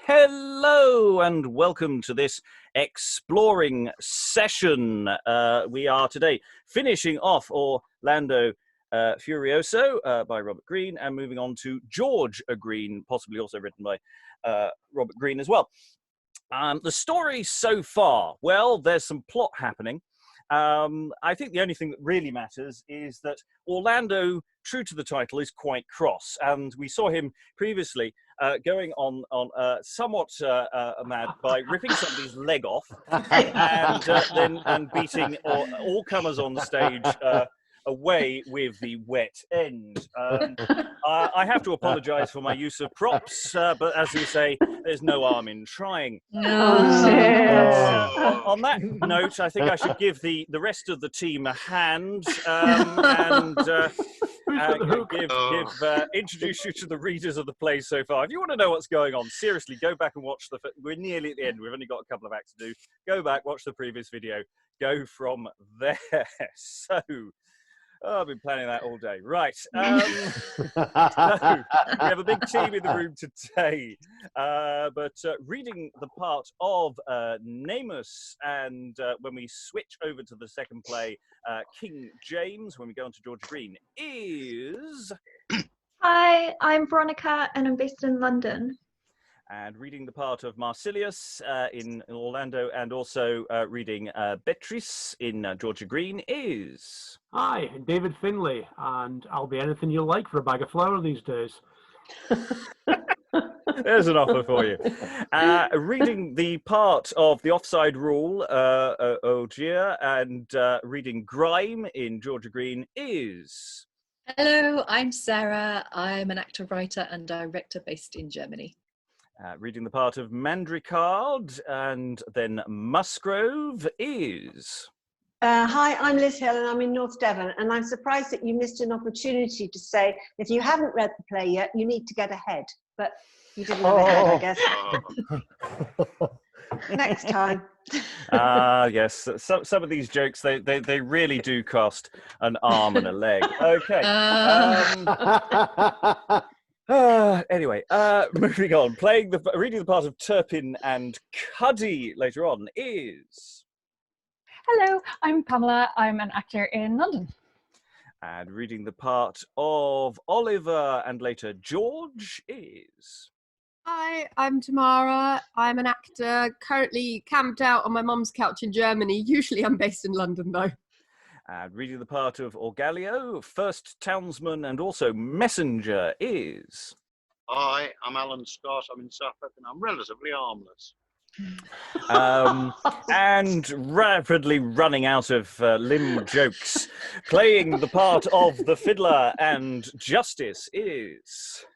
Hello and welcome to this exploring session. We are today finishing off Orlando Furioso by Robert Greene and moving on to George Greene, possibly also written by Robert Greene as well. The story so far, well, there's some plot happening. I think the only thing that really matters is that Orlando, true to the title, is quite cross, and we saw him previously going on somewhat mad by ripping somebody's leg off and beating all comers on the stage away with the wet end. I have to apologise for my use of props, but as we say, there's no harm in trying. On that note, I think I should give the rest of the team a hand and introduce you to the readers of the play so far. If you want to know what's going on, seriously, go back and watch we're nearly at the end. We've only got a couple of acts to do. Go back, watch the previous video, go from there. So, I've been planning that all day. Right. So, we have a big team in the room today. But reading the part of Namus, and when we switch over to the second play, King James, when we go on to George Greene, is... Hi, I'm Veronica, and I'm based in London. And reading the part of Marsilius in Orlando, and also reading Bettris in George Greene is... Hi, David Findlay, and I'll be anything you like for a bag of flour these days. There's an offer for you. Reading the part of the offside rule, Ogier, and reading Grime in George Greene is... Hello, I'm Sarah. I'm an actor, writer, and director based in Germany. Reading the part of Mandricard, and then Musgrove is... Hi, I'm Liz Hill and I'm in North Devon, and I'm surprised that you missed an opportunity to say if you haven't read the play yet, you need to get ahead. But you didn't have a head, I guess. Next time. Yes, some of these jokes, they really do cost an arm and a leg. Okay. Anyway, moving on. Reading the part of Turpin and Cuddy later on is... Hello, I'm Pamela. I'm an actor in London. And reading the part of Oliver and later George is... Hi, I'm Tamara. I'm an actor, currently camped out on my mum's couch in Germany. Usually I'm based in London, though. And reading the part of Orgalio, first Townsmen and also Messenger is... Hi, I'm Alan Scott. I'm in Suffolk and I'm relatively harmless. And rapidly running out of limb jokes, playing the part of the Fiddler and Justice is...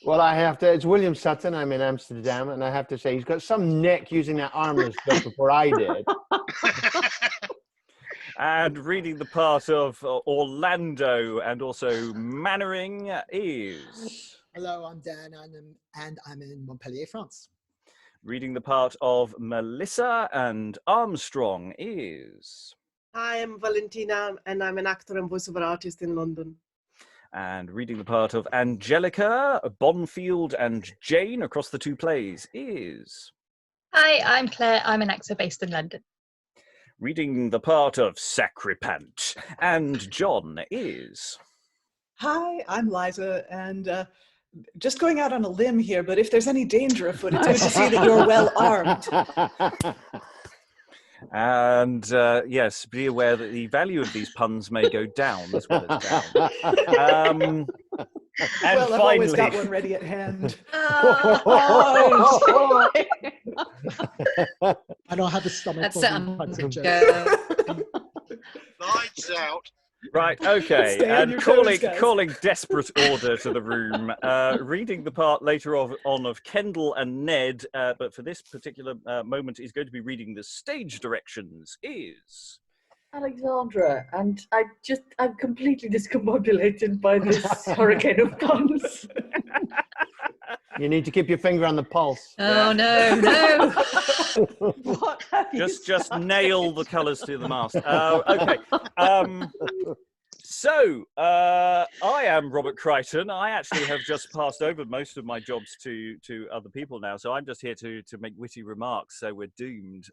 Well, it's William Sutton. I'm in Amsterdam, and I have to say he's got some neck using that armless joke before I did. And reading the part of Orlando and also Mannering is... Hello, I'm Dan, and I'm in Montpellier, France. Reading the part of Melissa and Armstrong is... Hi, I'm Valentina, and I'm an actor and voiceover artist in London. And reading the part of Angelica, Bonfield and Jane across the two plays is... Hi, I'm Claire. I'm an actor based in London. Reading the part of Sacripant and John is... Hi, I'm Liza, and just going out on a limb here, but if there's any danger afoot, it's good to see that you're well armed. And yes, be aware that the value of these puns may go down as well as down. And well, finally... I've always got one ready at hand. I don't have a stomach for puns and jokes. Lights out. Right, okay, and calling desperate order to the room, reading the part later on of Kendall and Ned, but for this particular moment is going to be reading the stage directions, is... Alexandra, and I'm completely discombobulated by this hurricane of puns. You need to keep your finger on the pulse. Oh, no. What have you Just nail the colours to the mast. Okay. So, I am Robert Crighton. I actually have just passed over most of my jobs to other people now, so I'm just here to make witty remarks, so we're doomed.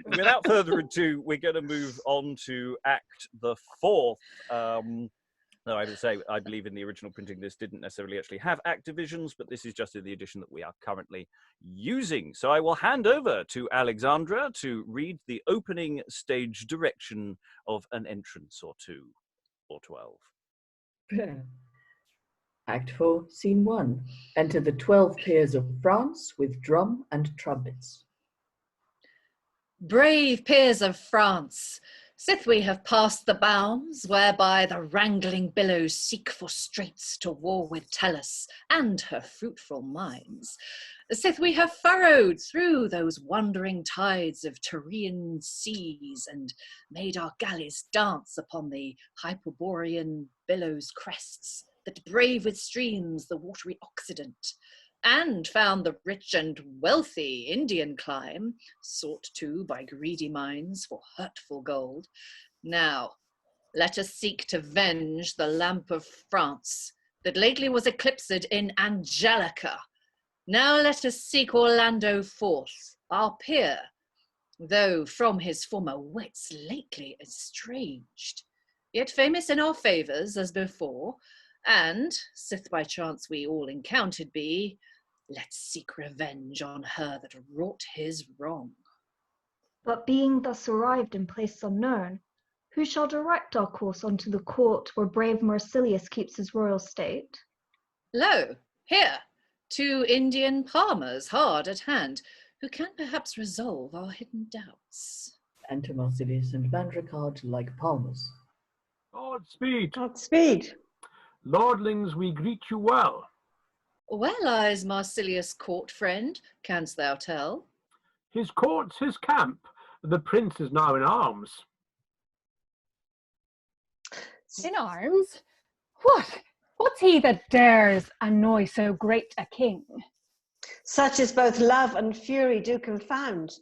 Without further ado, we're going to move on to Act the Fourth. Though I would say, I believe in the original printing, this didn't necessarily actually have act divisions, but this is just in the edition that we are currently using. So I will hand over to Alexandra to read the opening stage direction of an entrance or 2 or 12. Act 4, Scene 1. Enter the 12 peers of France with drum and trumpets. Brave peers of France, sith we have passed the bounds whereby the wrangling billows seek for straits to war with Tellus and her fruitful mines, sith we have furrowed through those wandering tides of Tyrian seas and made our galleys dance upon the Hyperborean billows' crests that brave with streams the watery Occident, and found the rich and wealthy Indian clime, sought to by greedy minds for hurtful gold. Now, let us seek to venge the lamp of France that lately was eclipsed in Angelica. Now let us seek Orlando forth, our peer, though from his former wits lately estranged, yet famous in our favours as before, and, sith by chance we all encountered be, let's seek revenge on her that wrought his wrong. But being thus arrived in place unknown, who shall direct our course unto the court where brave Marsilius keeps his royal state? Lo, here, 2 Indian palmers hard at hand, who can perhaps resolve our hidden doubts. Enter Marsilius and Mandricard like palmers. Godspeed. Godspeed. Lordlings, we greet you well. Well lies Marsilius' court friend, canst thou tell? His court's his camp. The prince is now in arms. In arms? What's he that dares annoy so great a king? Such as both love and fury do confound.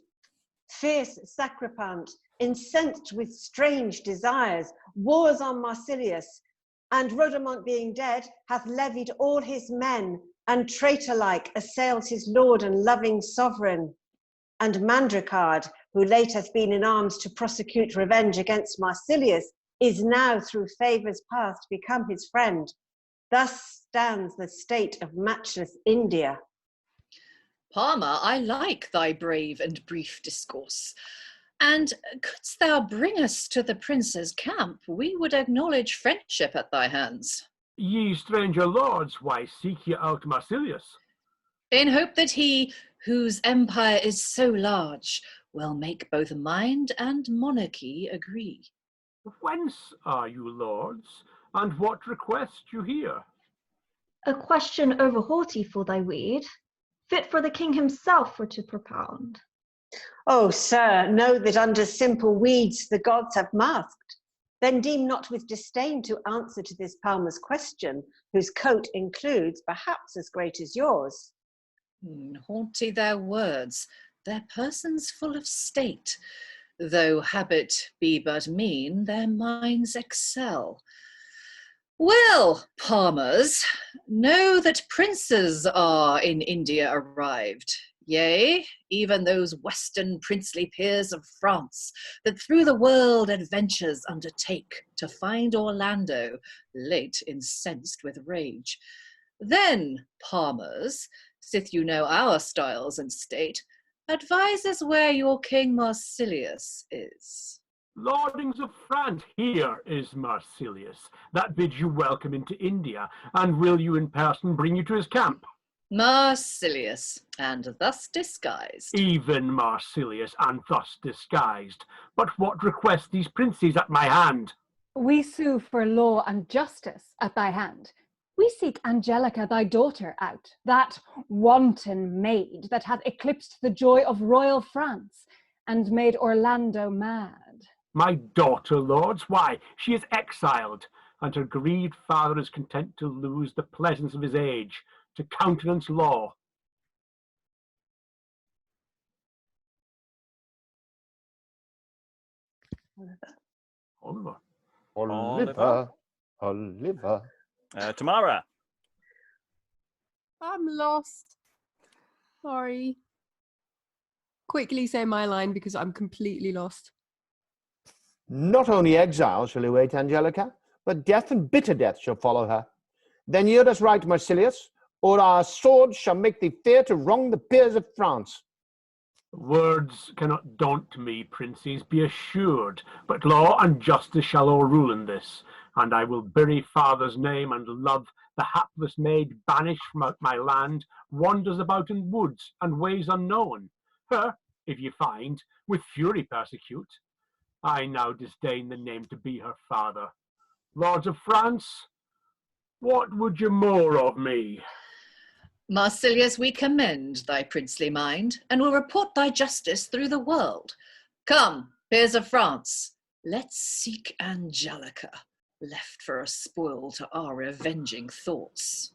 Fierce sacripant, incensed with strange desires, wars on Marsilius, and Rhodamont being dead, hath levied all his men, and traitor-like assails his lord and loving sovereign. And Mandricard, who late hath been in arms to prosecute revenge against Marsilius, is now through favours past become his friend. Thus stands the state of matchless India. Palmer, I like thy brave and brief discourse. And couldst thou bring us to the prince's camp, we would acknowledge friendship at thy hands. Ye stranger lords, why seek ye out Marsilius? In hope that he, whose empire is so large, will make both mind and monarchy agree. Whence are you, lords, and what request you hear? A question over haughty for thy weed, fit for the king himself for to propound. Oh, sir, know that under simple weeds the gods have masked. Then deem not with disdain to answer to this palmer's question, whose coat includes perhaps as great as yours. Haughty their words, their persons full of state. Though habit be but mean, their minds excel. Well, palmers, know that princes are in India arrived. Yea, even those western princely peers of France, that through the world adventures undertake to find Orlando, late incensed with rage. Then, palmers, sith you know our styles and state, advise us where your king Marsilius is. Lordings of France, here is Marsilius, that bids you welcome into India, and will you in person bring you to his camp? Marsilius, and thus disguised. Even Marsilius, and thus disguised. But what request these princes at my hand? We sue for law and justice at thy hand. We seek Angelica, thy daughter, out, that wanton maid that hath eclipsed the joy of royal France, and made Orlando mad. My daughter, lords, why, she is exiled, and her grieved father is content to lose the pleasance of his age, to countenance law. Oliver. Oliver. Oliver. Tamara. I'm lost. Sorry. Quickly say my line because I'm completely lost. Not only exile shall await Angelica, but death and bitter death shall follow her. Then hear us right, Marsilius, or our swords shall make thee fear to wrong the peers of France. Words cannot daunt me, princes, be assured, but law and justice shall o'errule in this, and I will bury father's name and love. The hapless maid banished from out my land wanders about in woods and ways unknown. Her, if ye find, with fury persecute. I now disdain the name to be her father. Lords of France, what would you more of me? Marsilius, we commend thy princely mind, and will report thy justice through the world. Come, peers of France, let's seek Angelica, left for a spoil to our avenging thoughts.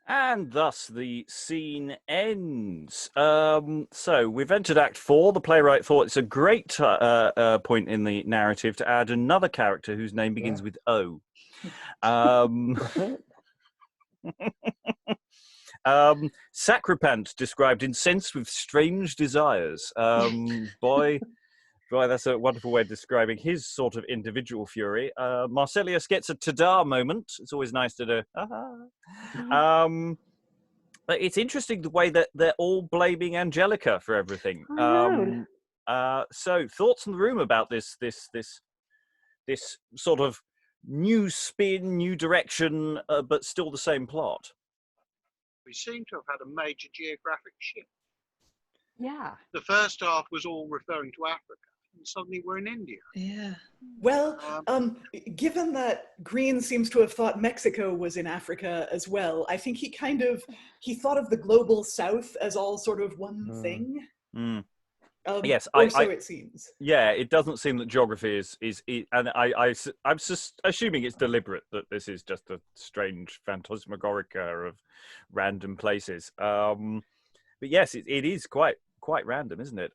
And thus the scene ends. So we've entered Act 4. The playwright thought it's a great point in the narrative to add another character whose name begins with O. Sacripant described incensed with strange desires. Boy, that's a wonderful way of describing his sort of individual fury. Marsilius gets a ta-da moment. It's always nice to do. But it's interesting the way that they're all blaming Angelica for everything. So thoughts in the room about this sort of new spin, new direction, but still the same plot. We seem to have had a major geographic shift. Yeah. The first half was all referring to Africa, and suddenly we're in India. Yeah. Well, given that Greene seems to have thought Mexico was in Africa as well, I think he thought of the global South as all sort of one thing. Yes, it seems. Yeah, it doesn't seem that geography is and I'm just assuming it's deliberate that this is just a strange phantasmagorica of random places. But yes, it is quite random, isn't it?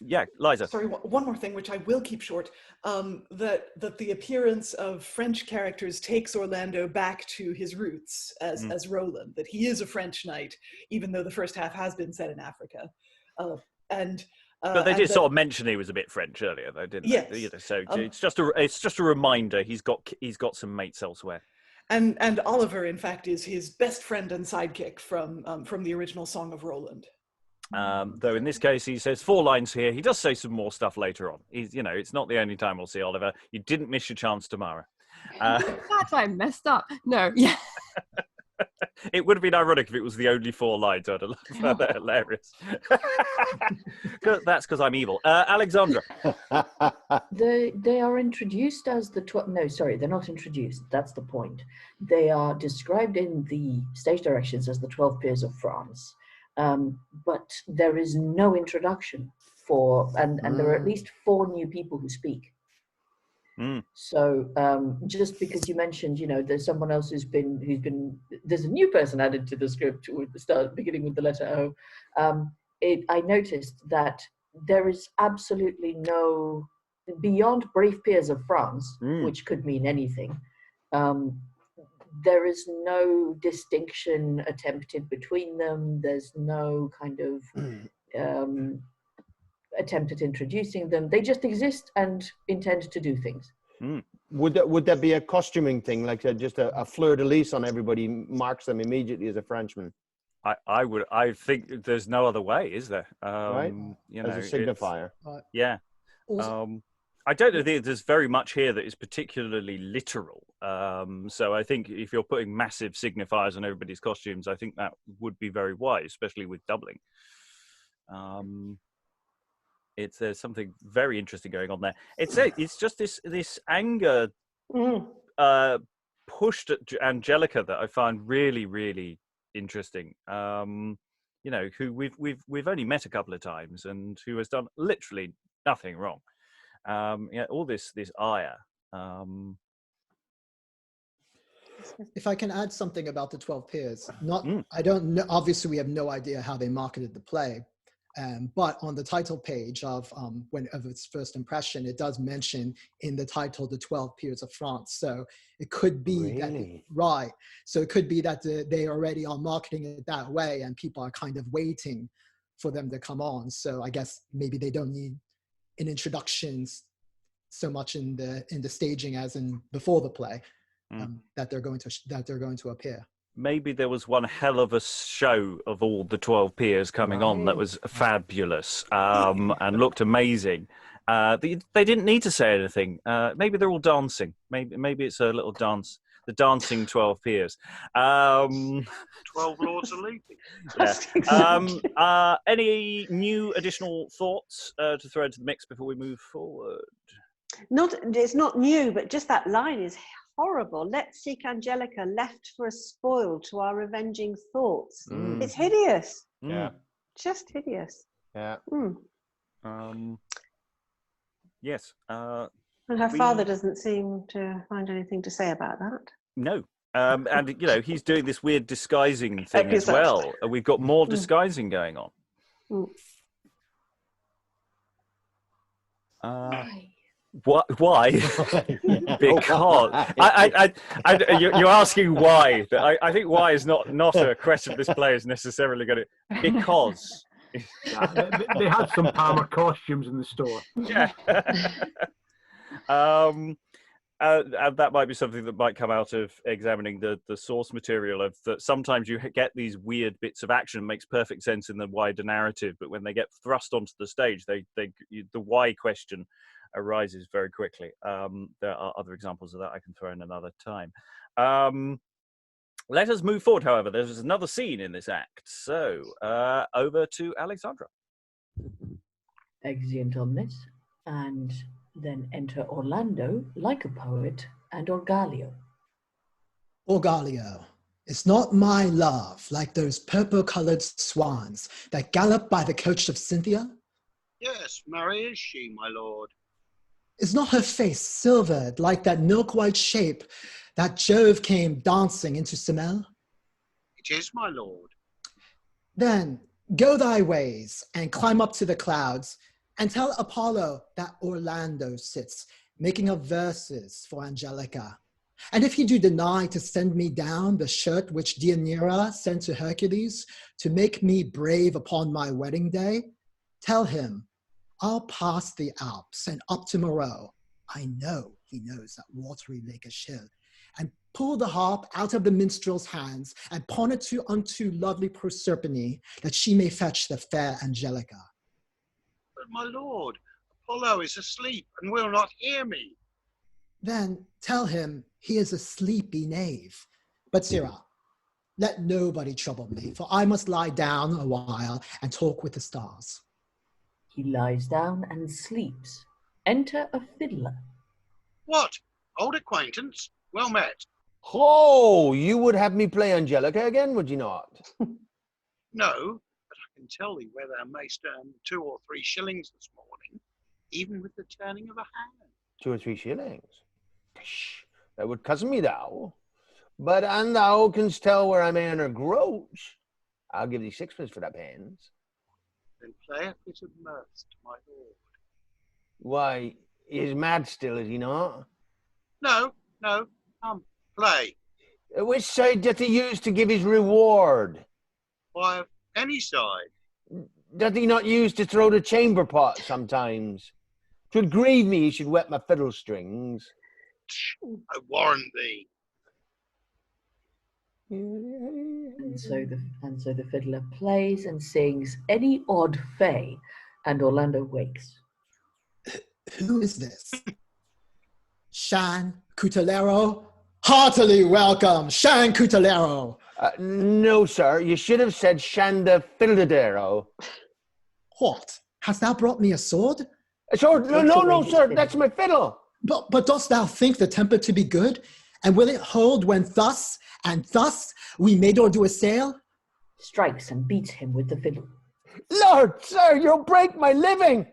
Yeah, Liza. Sorry, one more thing, which I will keep short. That the appearance of French characters takes Orlando back to his roots as Roland. That he is a French knight, even though the first half has been set in Africa. But they did sort of mention he was a bit French earlier, though, didn't they? You know, so it's just a reminder. He's got some mates elsewhere. And Oliver, in fact, is his best friend and sidekick from the original Song of Roland. Though in this case he says 4 lines here. He does say some more stuff later on. It's not the only time we'll see Oliver. You didn't miss your chance, Tamara. That I messed up. No, yeah. It would have been ironic if it was the only 4 lines. I'd have found that hilarious. That's because I'm evil. Alexandra. They are introduced as the no, sorry, they're not introduced. That's the point. They are described in the stage directions as the 12 Peers of France. But there is no introduction and there are at least 4 new people who speak. So just because you mentioned, there's someone else there's a new person added to the script with the start beginning with the letter O. I noticed that there is absolutely no, beyond Brave Peers of France, which could mean anything. There is no distinction attempted between them. There's no kind of attempt at introducing them. They just exist and intend to do things. Would that be a costuming thing, like just a fleur-de-lis on everybody marks them immediately as a Frenchman? I think there's no other way, is there? Right? As a signifier. Yeah. I don't know that there's very much here that is particularly literal. So I think if you're putting massive signifiers on everybody's costumes, I think that would be very wise, especially with doubling. There's something very interesting going on there. It's just this anger pushed at Angelica that I find really, really interesting. Who we've only met a couple of times and who has done literally nothing wrong. All this ire. If I can add something about the 12 Peers, I don't know. Obviously, we have no idea how they marketed the play, But on the title page of its first impression, it does mention in the title the 12 peers of France. So it could be that, so it could be that they already are marketing it that way, and people are kind of waiting for them to come on. So I guess maybe they don't need an introduction so much in the staging as in before the play, that they're going to appear. Maybe there was one hell of a show of all the 12 peers coming on that was fabulous and looked amazing. They didn't need to say anything. Maybe they're all dancing. Maybe it's a little dance. The dancing 12 peers. 12 lords are leaping. Yeah. Any new additional thoughts to throw into the mix before we move forward? It's not new, but just that line is horrible. Let's seek Angelica, left for a spoil to our revenging thoughts. It's hideous. Yeah. Just hideous. Yeah. Yes. And her father doesn't seem to find anything to say about that. No. And, he's doing this weird disguising thing as well. We've got more disguising going on. Why? Because you're asking why. But I think why is not a question this play is necessarily going to. Because they had some Palmer costumes in the store. Yeah. And that might be something that might come out of examining the source material of that. Sometimes you get these weird bits of action, makes perfect sense in the wider narrative, but when they get thrust onto the stage, the why question arises very quickly. There are other examples of that I can throw in another time. Let us move forward, however. There's another scene in this act. So, over to Alexandra. Exeunt omnes, and then enter Orlando, like a poet, and Orgalio. Orgalio, it's not my love like those purple-coloured swans that gallop by the coach of Cynthia? Yes, marry is she, my lord. Is not her face silvered like that milk-white shape that Jove came dancing into Semele? It is, my lord. Then go thy ways and climb up to the clouds and tell Apollo that Orlando sits, making of verses for Angelica. And if he do deny to send me down the shirt which Deianira sent to Hercules to make me brave upon my wedding day, tell him I'll pass the Alps and up to Moreau. I know he knows that watery lake Achille, and pull the harp out of the minstrel's hands and pawn it unto lovely Proserpine, that she may fetch the fair Angelica. But my lord, Apollo is asleep and will not hear me. Then tell him he is a sleepy knave. But Sirrah, let nobody trouble me, for I must lie down a while and talk with the stars. He lies down and sleeps. Enter a fiddler. What? Old acquaintance? Well met. Oh, you would have me play Angelica again, would you not? No, but I can tell thee where thou mayst earn 2 or 3 shillings this morning, even with the turning of a hand. 2 or 3 shillings? Pish, that would cozen me thou. But an thou canst tell where I may earn a groat, I'll give thee 6pence for that pens. Then play a bit of mirth to my lord. Why, he is mad still, is he not? No, play. Which side doth he use to give his reward? Why, of any side. Doth he not use to throw the chamber pot sometimes? 'Twould grieve me he should wet my fiddle strings. I warrant thee. And so the fiddler plays and sings any odd fay, and Orlando wakes. Who is this? Shan Cutelero? Heartily welcome, Shan Cutelero. No, sir, you should have said Shanda Fildadero. What? Hast thou brought me a sword? A sword? No, sir, that's my fiddle. But dost thou think the temper to be good? And will it hold when thus and thus we made or do assail? Strikes and beats him with the fiddle. Lord, sir, you'll break my living.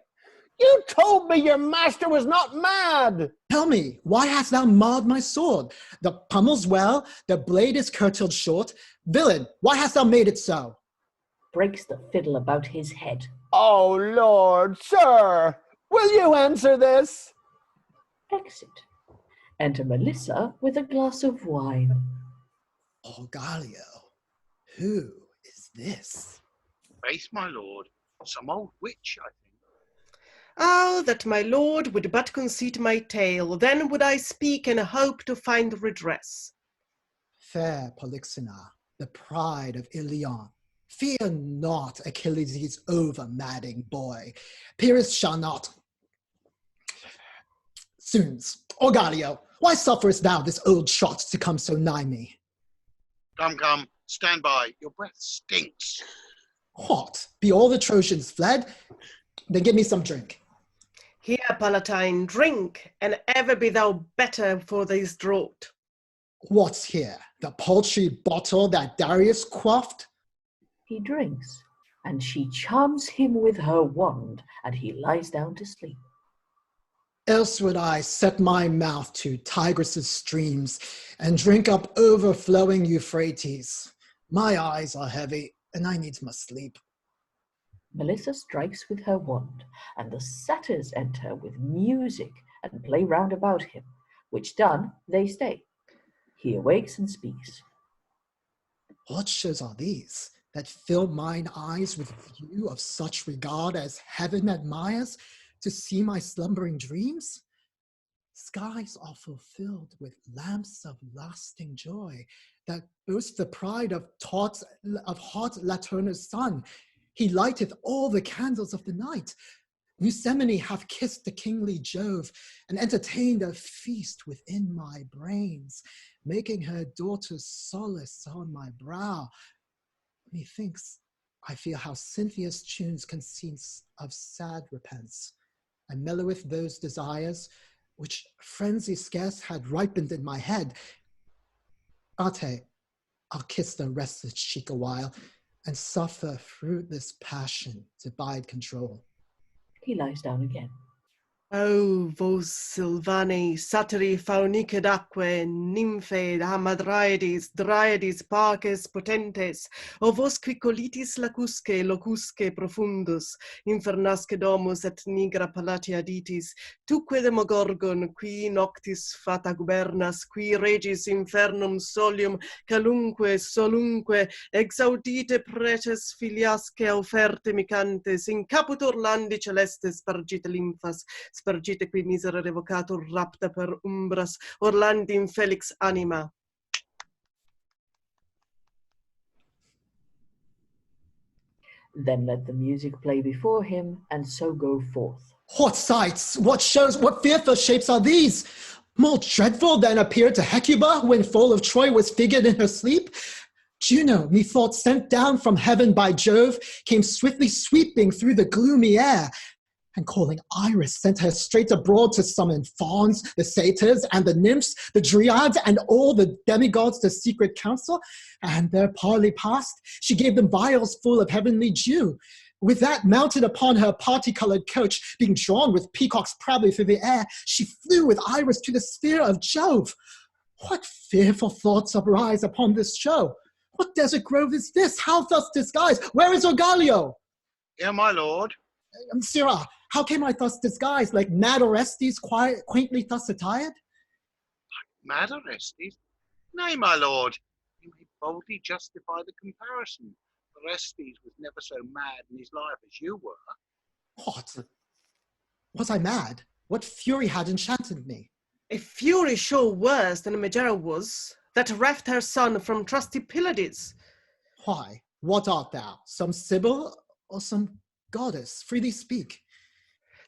You told me your master was not mad. Tell me, why hast thou marred my sword? The pommel's well, the blade is curtailed short. Villain, why hast thou made it so? Breaks the fiddle about his head. Oh, Lord, sir, will you answer this? Exit. Enter Melissa with a glass of wine. Orgalio, who is this? Faith, my lord, some old witch, I think. Oh, that my lord would but conceit my tale, then would I speak and hope to find redress. Fair Polyxena, the pride of Ilion, fear not Achilles' over-madding boy. Pyrrhus shall not. Soons, Orgalio, why sufferest thou this old shot to come so nigh me? Come, stand by, your breath stinks. What, be all the Trojans fled? Then give me some drink. Here, Palatine, drink, and ever be thou better for this draught. What's here, the paltry bottle that Darius quaffed? He drinks, and she charms him with her wand, and he lies down to sleep. Else would I set my mouth to Tigris' streams and drink up overflowing Euphrates. My eyes are heavy, and I needs must sleep. Melissa strikes with her wand, and the satyrs enter with music and play round about him, which done, they stay. He awakes and speaks. What shows are these that fill mine eyes with view of such regard as heaven admires to see my slumbering dreams? Skies are fulfilled with lamps of lasting joy that boast the pride of hot Laturnus' sun. He lighteth all the candles of the night. Musemene hath kissed the kingly Jove and entertained a feast within my brains, making her daughter's solace on my brow. Methinks I feel how Cynthia's tunes conceits of sad repents, and melloweth those desires which frenzy scarce had ripened in my head. Ate, I'll kiss the restless cheek a while, and suffer fruitless passion to bide control. He lies down again. O vos Sylvani, satiri faunicedaque, nymphae, hamadriades, dryades, parces potentes, o vos qui colitis locusque profundus, infernasque domus et nigra palatia ditis, tuque demogorgon, qui noctis fata gubernas, qui regis infernum solium, calunque, solunque, exaudite preces filiasque offerte micantes, in caput Orlandi celestes spargite lymphas, spargite qui misera revocatur rapta per umbras, Orlandi infelix anima. Then let the music play before him, and so go forth. What sights, what shows, what fearful shapes are these? More dreadful than appeared to Hecuba when full of Troy was figured in her sleep? Juno, methought sent down from heaven by Jove, came swiftly sweeping through the gloomy air, and calling Iris sent her straight abroad to summon fauns, the satyrs, and the nymphs, the dryads, and all the demigods to secret council. And their parley past, she gave them vials full of heavenly dew. With that, mounted upon her party-colored coach, being drawn with peacocks proudly through the air, she flew with Iris to the sphere of Jove. What fearful thoughts arise upon this show? What desert grove is this? How thus disguised? Where is Orgalio? Here, my lord. Sirrah, how came I thus disguised, like mad Orestes, quaintly thus attired? Mad Orestes? Nay, my lord, you may boldly justify the comparison. Orestes was never so mad in his life as you were. What? Was I mad? What fury had enchanted me? A fury sure worse than Megara was, that reft her son from trusty Pylades. Why, what art thou? Some Sibyl or some goddess? Freely speak.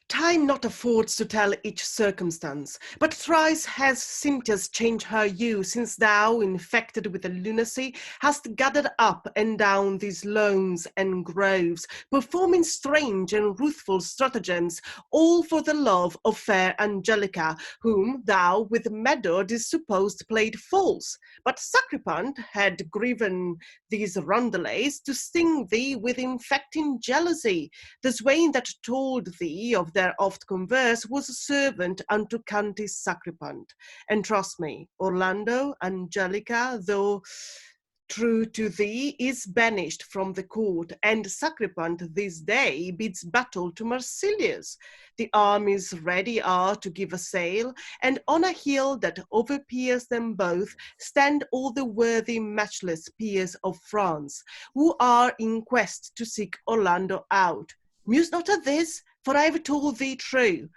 Time not affords to tell each circumstance, but thrice has Cynthia's changed her hue, since thou, infected with the lunacy, hast gathered up and down these lawns and groves, performing strange and ruthful stratagems, all for the love of fair Angelica, whom thou with Medor didst suppose played false. But Sacripant had graven these roundelays to sting thee with infecting jealousy. The swain that told thee of their oft converse was a servant unto Cantis Sacripant. And trust me, Orlando, Angelica, though true to thee, is banished from the court, and Sacripant this day bids battle to Marsilius. The armies ready are to give assail, and on a hill that overpeers them both stand all the worthy matchless peers of France, who are in quest to seek Orlando out. Muse not at this, for I have told thee true.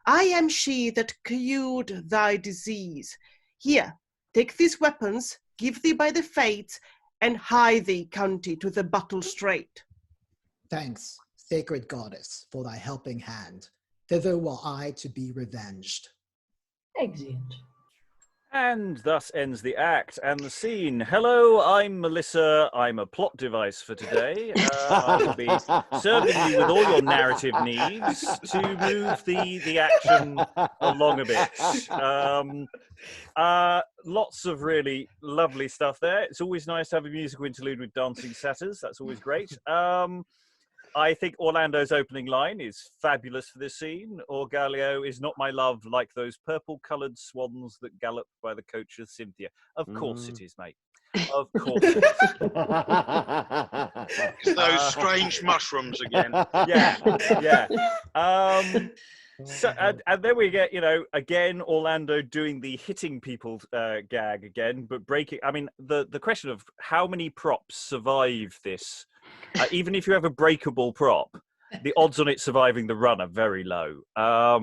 I am she that cured thy disease. Here, take these weapons, give thee by the fates, and hie thee, county, to the battle straight. Thanks, sacred goddess, for thy helping hand. Thither were I to be revenged. Excellent. And thus ends the act and the scene. Hello, I'm Melissa. I'm a plot device for today. I will be serving you with all your narrative needs to move the action along a bit. Lots of really lovely stuff there. It's always nice to have a musical interlude with dancing satyrs. That's always great. I think Orlando's opening line is fabulous for this scene. Orgalio is not my love like those purple-coloured swans that gallop by the coach of Cynthia. Of course it is, mate. Of course it is. It's those strange mushrooms again. Yeah. So, and then we get, again, Orlando doing the hitting people gag again, but breaking. I mean, the question of how many props survive this. Even if you have a breakable prop, the odds on it surviving the run are very low. I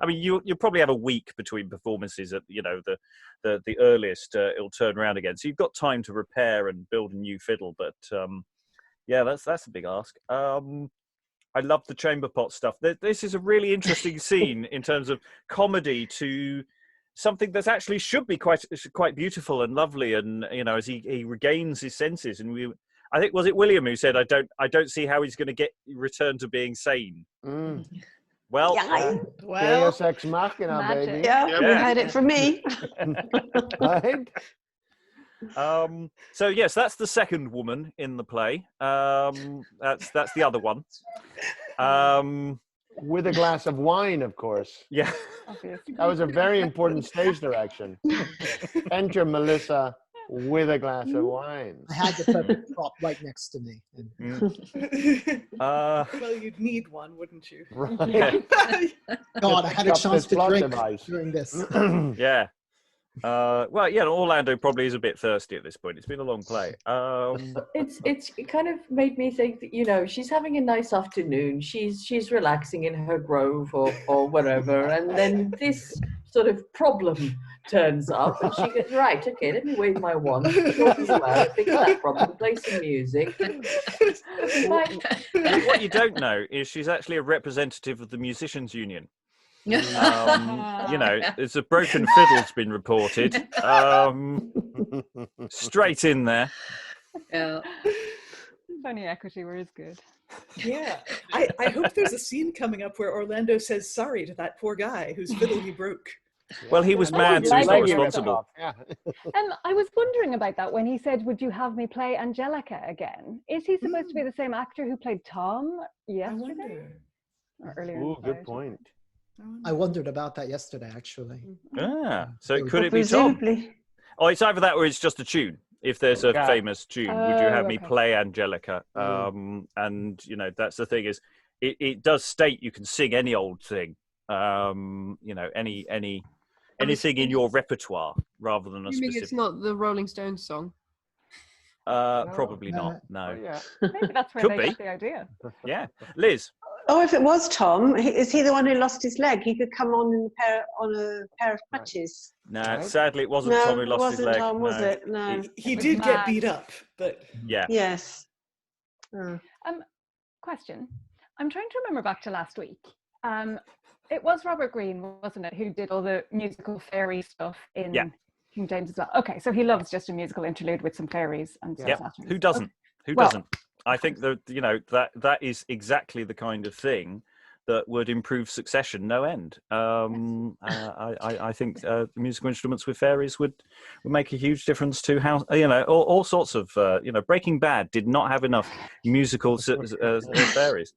mean, you'll probably have a week between performances at the earliest it'll turn around again. So you've got time to repair and build a new fiddle. But yeah, that's a big ask. I love the chamber pot stuff. This is a really interesting scene in terms of comedy to something that's actually should be quite beautiful and lovely. And as he regains his senses, and I think, was it William who said, I don't see how he's going to get returned to being sane. Well, Deus ex machina, baby. Yeah, you heard it from me. Right? So yes, that's the second woman in the play. That's the other one. With a glass of wine, of course. Yeah. That was a very important stage direction. Enter Melissa with a glass of wine. I had the perfect prop right next to me. Well, you'd need one, wouldn't you? Right. God, I had a chance to drink during this. Yeah. Well, Orlando probably is a bit thirsty at this point. It's been a long play. It kind of made me think that she's having a nice afternoon. She's relaxing in her grove or wherever, and then this sort of problem turns up, and she goes, right, okay, let me wave my wand, fix that problem, play some music. What you don't know is she's actually a representative of the Musicians' Union. There's a broken fiddle's been reported. Straight in there. Yeah. If only equity were as good. Yeah. I hope there's a scene coming up where Orlando says sorry to that poor guy whose fiddle he broke. Well, he was mad, so he's not responsible. I was wondering about that when he said, would you have me play Angelica again? Is he supposed to be the same actor who played Tom yesterday? Or earlier? Ooh, good point. I wondered about that yesterday, actually. So could it be Tom? Oh, it's either that or it's just a tune. If there's a famous tune, would you have me play Angelica? And that's the thing is, it does state you can sing any old thing. Anything in your repertoire rather than a specific. You mean it's not the Rolling Stones song? Probably not. No. Maybe that's where they got the idea. Yeah, Liz. Oh, if it was Tom, is he the one who lost his leg? He could come on a pair of crutches. No, sadly, it wasn't Tom who lost his leg. Tom, was it? No. He did get beat up, but yeah. Yes. Question. I'm trying to remember back to last week. It was Robert Greene, wasn't it, who did all the musical fairy stuff in King James as well? Okay, so he loves just a musical interlude with some fairies and some satyrs. Who doesn't? Okay. Who doesn't? I think that is exactly the kind of thing that would improve Succession no end. I think musical instruments with fairies would make a huge difference to how all sorts of Breaking Bad did not have enough musical fairies.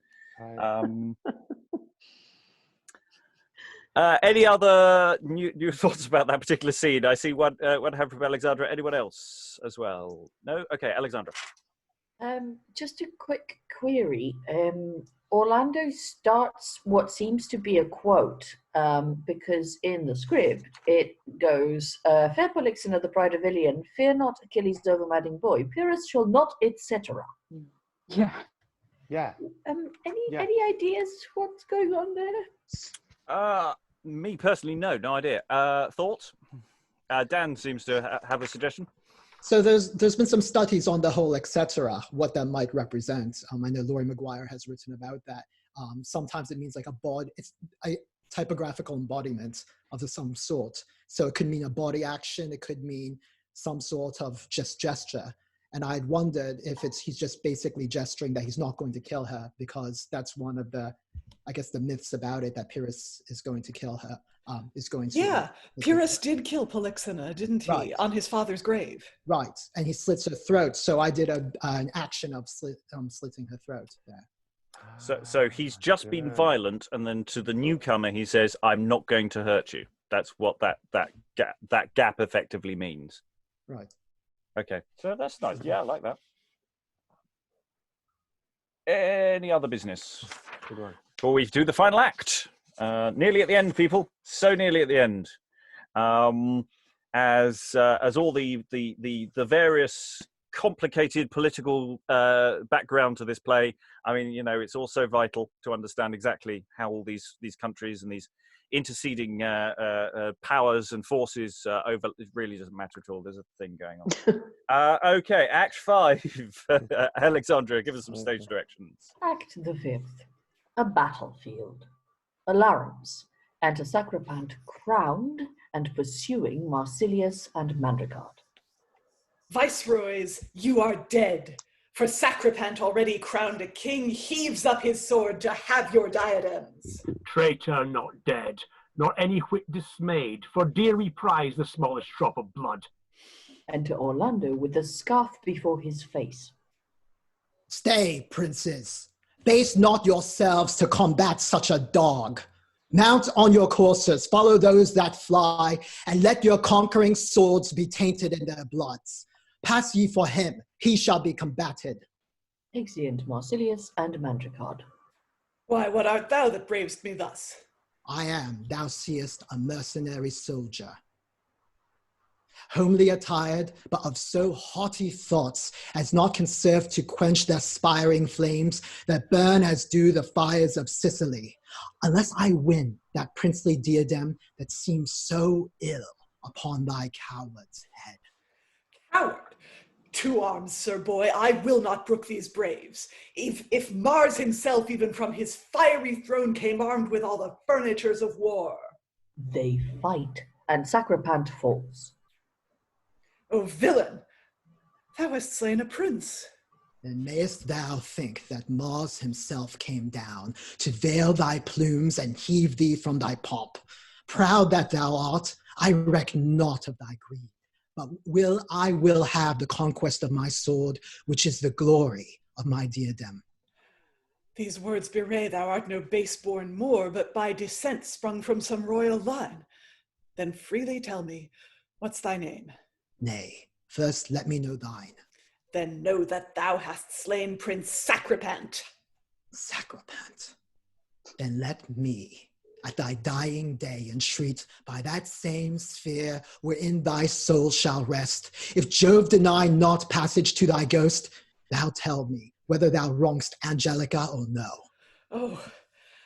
Any other new thoughts about that particular scene? I see one hand from Alexandra. Anyone else as well? No? Okay, Alexandra. Just a quick query. Orlando starts what seems to be a quote, because in the script it goes, fair Polixena, the pride of Ilion, fear not Achilles' overmadding boy, Pyrrhus shall not, etc. Yeah. Yeah. Any ideas what's going on there? Me personally, no idea. Thoughts? Dan seems to have a suggestion. So there's been some studies on the whole etc., what that might represent. I know Laurie McGuire has written about that. Sometimes it means like it's a typographical embodiment of some sort. So it could mean a body action. It could mean some sort of just gesture. And I'd wondered if he's just basically gesturing that he's not going to kill her, because that's one of the, I guess, the myths about it, that Pyrrhus is going to kill her. Yeah, Pyrrhus did kill Polixena, didn't he, right, on his father's grave? Right, and he slits her throat. So I did an action of slitting her throat there. So he's just been violent, and then to the newcomer he says, "I'm not going to hurt you." That's what that gap effectively means. Right. Okay, so that's nice. Yeah, I like that. Any other business? Before we do the final act. Nearly at the end, people. So nearly at the end. As all the various complicated political background to this play. I mean, it's also vital to understand exactly how all these countries and these interceding powers and forces over. It really doesn't matter at all. There's a thing going on. Okay, Act 5. Alexandra, give us some stage directions. Act the 5th. A battlefield. Alarums. Enter Sacripant crowned and pursuing Marsilius and Mandricard. Viceroys, you are dead, for Sacripant, already crowned a king, heaves up his sword to have your diadems. Traitor not dead, nor any whit dismayed, for dear we prize the smallest drop of blood. Enter Orlando with the scarf before his face. Stay, princes. Base not yourselves to combat such a dog. Mount on your coursers, follow those that fly, and let your conquering swords be tainted in their bloods. Pass ye for him, he shall be combated. Exeunt Marsilius and Mandricard. Why, what art thou that bravest me thus? I am, thou seest, a mercenary soldier. Homely attired, but of so haughty thoughts as not can serve to quench the aspiring flames that burn as do the fires of Sicily, unless I win that princely diadem that seems so ill upon thy coward's head. Coward! 2 arms, sir boy, I will not brook these braves. If Mars himself, even from his fiery throne, came armed with all the furnitures of war. They fight, and Sacripant falls. O villain, thou hast slain a prince. Then mayest thou think that Mars himself came down to veil thy plumes and heave thee from thy pomp. Proud that thou art, I reck not of thy greed, but I will have the conquest of my sword, which is the glory of my diadem. These words bewray thou art no base-born Moor, but by descent sprung from some royal line. Then freely tell me, what's thy name? Nay, first let me know thine. Then know that thou hast slain Prince Sacripant. Sacripant? Then let me, at thy dying day, entreat by that same sphere wherein thy soul shall rest. If Jove deny not passage to thy ghost, thou tell me whether thou wrongst Angelica or no. Oh,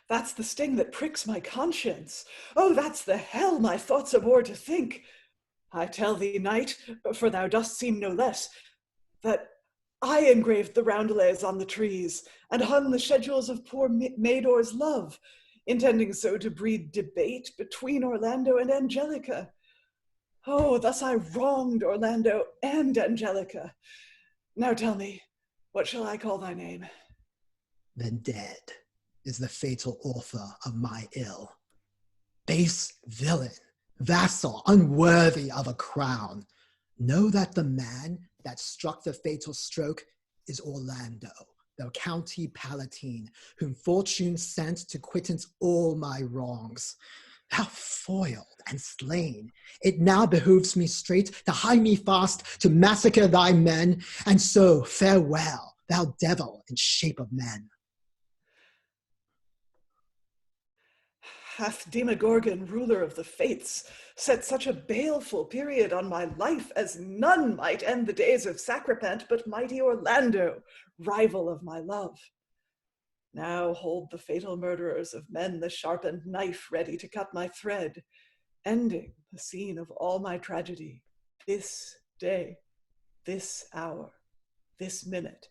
that's the sting that pricks my conscience. Oh, that's the hell my thoughts abhor to think. I tell thee, knight, for thou dost seem no less, that I engraved the roundelays on the trees, and hung the schedules of poor Mador's love, intending so to breed debate between Orlando and Angelica. Oh, thus I wronged Orlando and Angelica. Now tell me, what shall I call thy name? Then dead is the fatal author of my ill. Base villain, vassal, unworthy of a crown. Know that the man that struck the fatal stroke is Orlando, the county palatine, whom fortune sent to quittance all my wrongs. thou foiled and slain, it now behooves me straight to hie me fast to massacre thy men, and so farewell, thou devil in shape of man. Hath Demogorgon, ruler of the fates, set such a baleful period on my life as none might end the days of Sacrament but mighty Orlando, rival of my love. Now hold the fatal murderers of men the sharpened knife ready to cut my thread, ending the scene of all my tragedy. This day, this hour, this minute,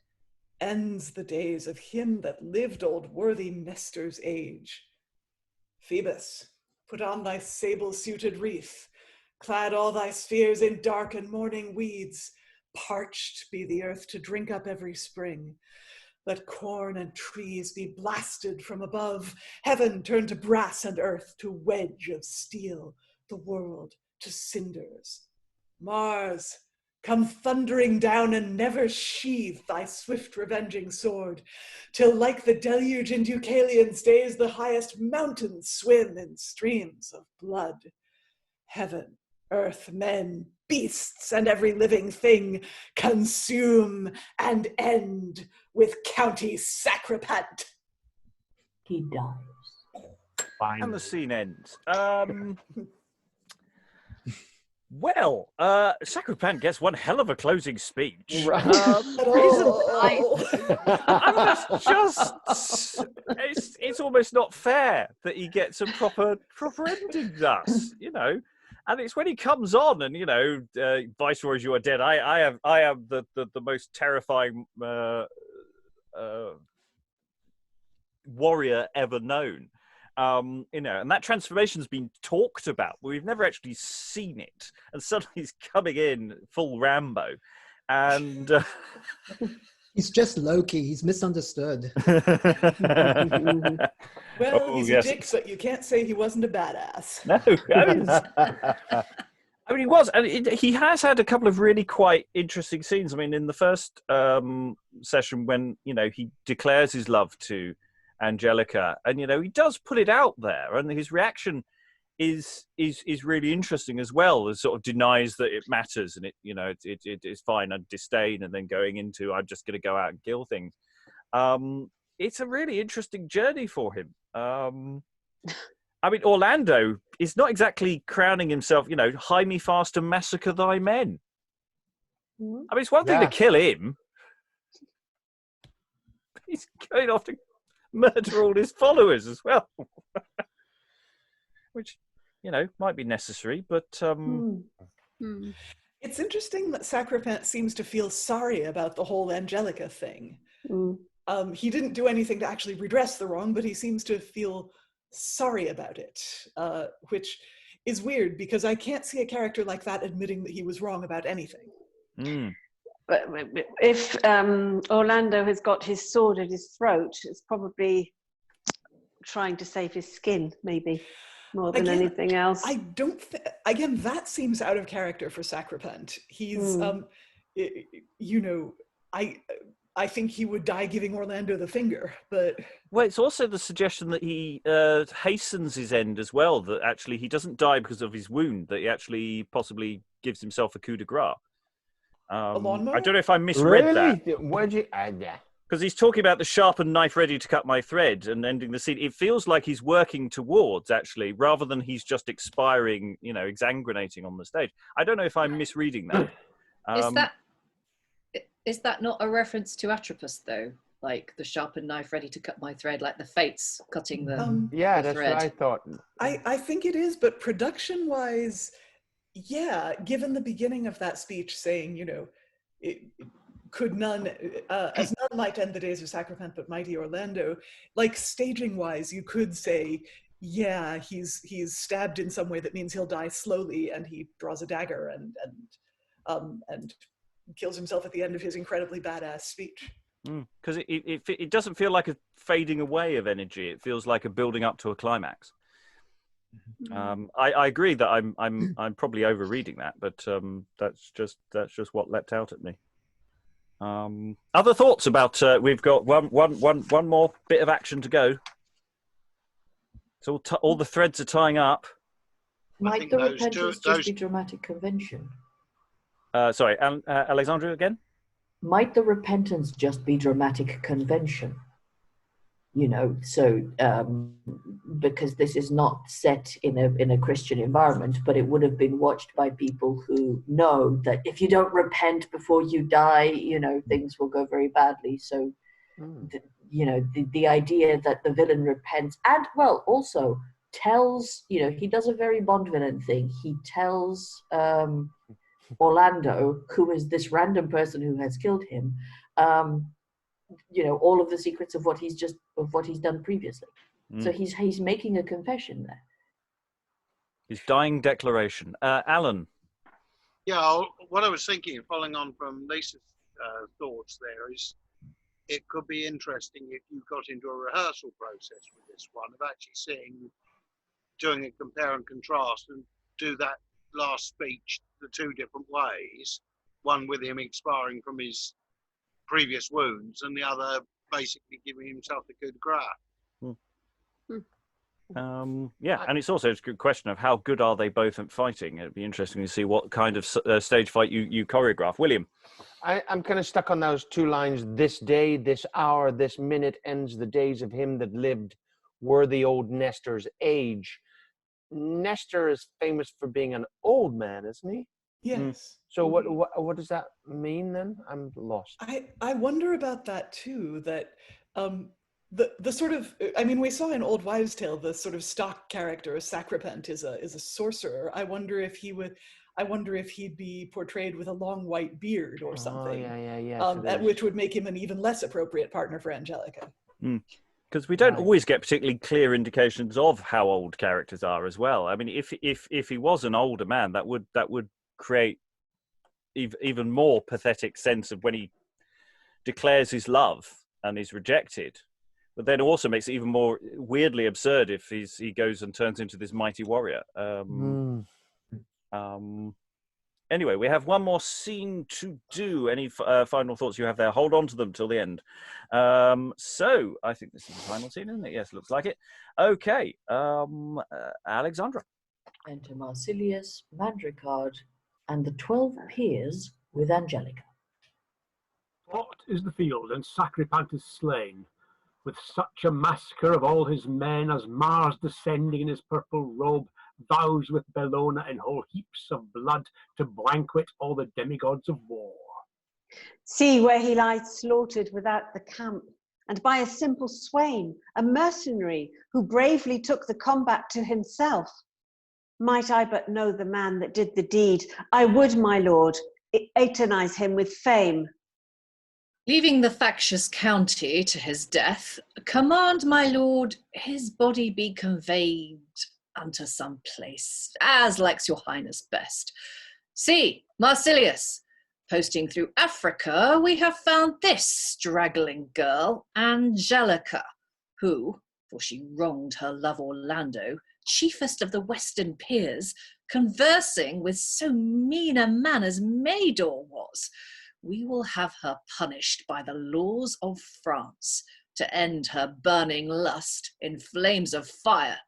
ends the days of him that lived old worthy Nestor's age. Phoebus, put on thy sable-suited wreath, clad all thy spheres in dark and mourning weeds. Parched be the earth to drink up every spring. Let corn and trees be blasted from above, heaven turn to brass and earth to wedge of steel, the world to cinders. Mars, come thundering down and never sheathe thy swift revenging sword, till like the deluge in Deucalion's days the highest mountains swim in streams of blood. Heaven, earth, men, beasts, and every living thing consume and end with County Sacrament. He dies. And the scene ends. Well, Sacrament gets one hell of a closing speech. Right. It's almost not fair that he gets a proper ending thus, you know. And it's when he comes on and, you know, Viceroys, you are dead. I am the most terrifying warrior ever known. You know, and that transformation's been talked about, but we've never actually seen it. And suddenly he's coming in full Rambo, and he's just Loki. He's misunderstood. Well, he's a dick, but you can't say he wasn't a badass. No, I mean, he was, and he has had a couple of really quite interesting scenes. I mean, in the first session, when he declares his love to Angelica, and he does put it out there, and his reaction is really interesting as well, as sort of denies that it matters, and it is fine, and disdain, and then going into I'm just going to go out and kill things. It's a really interesting journey for him. I mean, Orlando is not exactly crowning himself, hie me fast and massacre thy men. I mean, it's one thing to kill him. He's going off to murder all his followers as well. Which, might be necessary, but... It's interesting that Sacrament seems to feel sorry about the whole Angelica thing. He didn't do anything to actually redress the wrong, but he seems to feel sorry about it, which is weird because I can't see a character like that admitting that he was wrong about anything. But if Orlando has got his sword at his throat, it's probably trying to save his skin, maybe, more than anything else. I don't again, that seems out of character for Sacrament. He's, I think he would die giving Orlando the finger, but... Well, it's also the suggestion that he hastens his end as well, that actually he doesn't die because of his wound, that he actually possibly gives himself a coup de grace. A lawnmower? I don't know if I misread that. Where'd you add that? Because he's talking about the sharpened knife ready to cut my thread and ending the scene. It feels like he's working towards, actually, rather than he's just expiring, exsanguinating on the stage. I don't know if I'm misreading that. Is that not a reference to Atropos, though? Like the sharpened knife ready to cut my thread, like the fates cutting the yeah, the that's thread. what I thought. I think it is, but production-wise, yeah, given the beginning of that speech saying, could none, as none might end the days of Sacrament, but mighty Orlando, like staging-wise, you could say, yeah, he's stabbed in some way that means he'll die slowly, and he draws a dagger and kills himself at the end of his incredibly badass speech. Because it doesn't feel like a fading away of energy. It feels like a building up to a climax. I agree that I'm probably overreading that, but that's just what leapt out at me. Other thoughts about? We've got one more bit of action to go. So all the threads are tying up. Might the repentance just be dramatic convention? Sorry, Alexandra again? Might the repentance just be dramatic convention? You know, so because this is not set in a Christian environment, but it would have been watched by people who know that if you don't repent before you die, you know, things will go very badly. So, the idea that the villain repents and, well, also tells, you know, he does a very Bond villain thing. He tells Orlando, who is this random person who has killed him, you know, all of the secrets of what he's done previously. So he's making a confession there. His dying declaration. Alan. Yeah, what I was thinking, following on from Lisa's thoughts there, is it could be interesting if you got into a rehearsal process with this one, of actually doing a compare and contrast and do that last speech the two different ways, one with him expiring from his previous wounds and the other basically giving himself the coup de grace. Yeah, and it's also a good question of how good are they both at fighting. It'd be interesting to see what kind of stage fight you choreograph. William? I'm kind of stuck on those two lines. This day, this hour, this minute ends the days of him that lived worthy old Nestor's age. Nestor is famous for being an old man, isn't he? Yes. So what does that mean then? I'm lost. I wonder about that too, that the sort of, I mean, we saw in Old Wives' Tale the sort of stock character, a Sacripant, is a sorcerer. I wonder if he'd be portrayed with a long white beard or something. Which would make him an even less appropriate partner for Angelica. Because we don't always get particularly clear indications of how old characters are as well. I mean, if he was an older man, that would create even more pathetic sense of when he declares his love and is rejected. But then also makes it even more weirdly absurd if he goes and turns into this mighty warrior. Anyway, we have one more scene to do. Any final thoughts you have there? Hold on to them till the end. So I think this is the final scene, isn't it? Yes, looks like it. Okay, Alexandra. Enter Marsilius, Mandricard, and the 12 peers with Angelica. Fought is the field, and Sacripant is slain, with such a massacre of all his men as Mars descending in his purple robe vows with Bellona in whole heaps of blood to blanquet all the demigods of war. See where he lies slaughtered without the camp, and by a simple swain, a mercenary who bravely took the combat to himself. Might I but know the man that did the deed, I would, my lord, eternize him with fame. Leaving the factious county to his death, command, my lord, his body be conveyed unto some place, as likes your highness best. See, Marsilius, posting through Africa, we have found this straggling girl, Angelica, who, for she wronged her love Orlando, chiefest of the western peers, conversing with so mean a man as Mador was, we will have her punished by the laws of France to end her burning lust in flames of fire.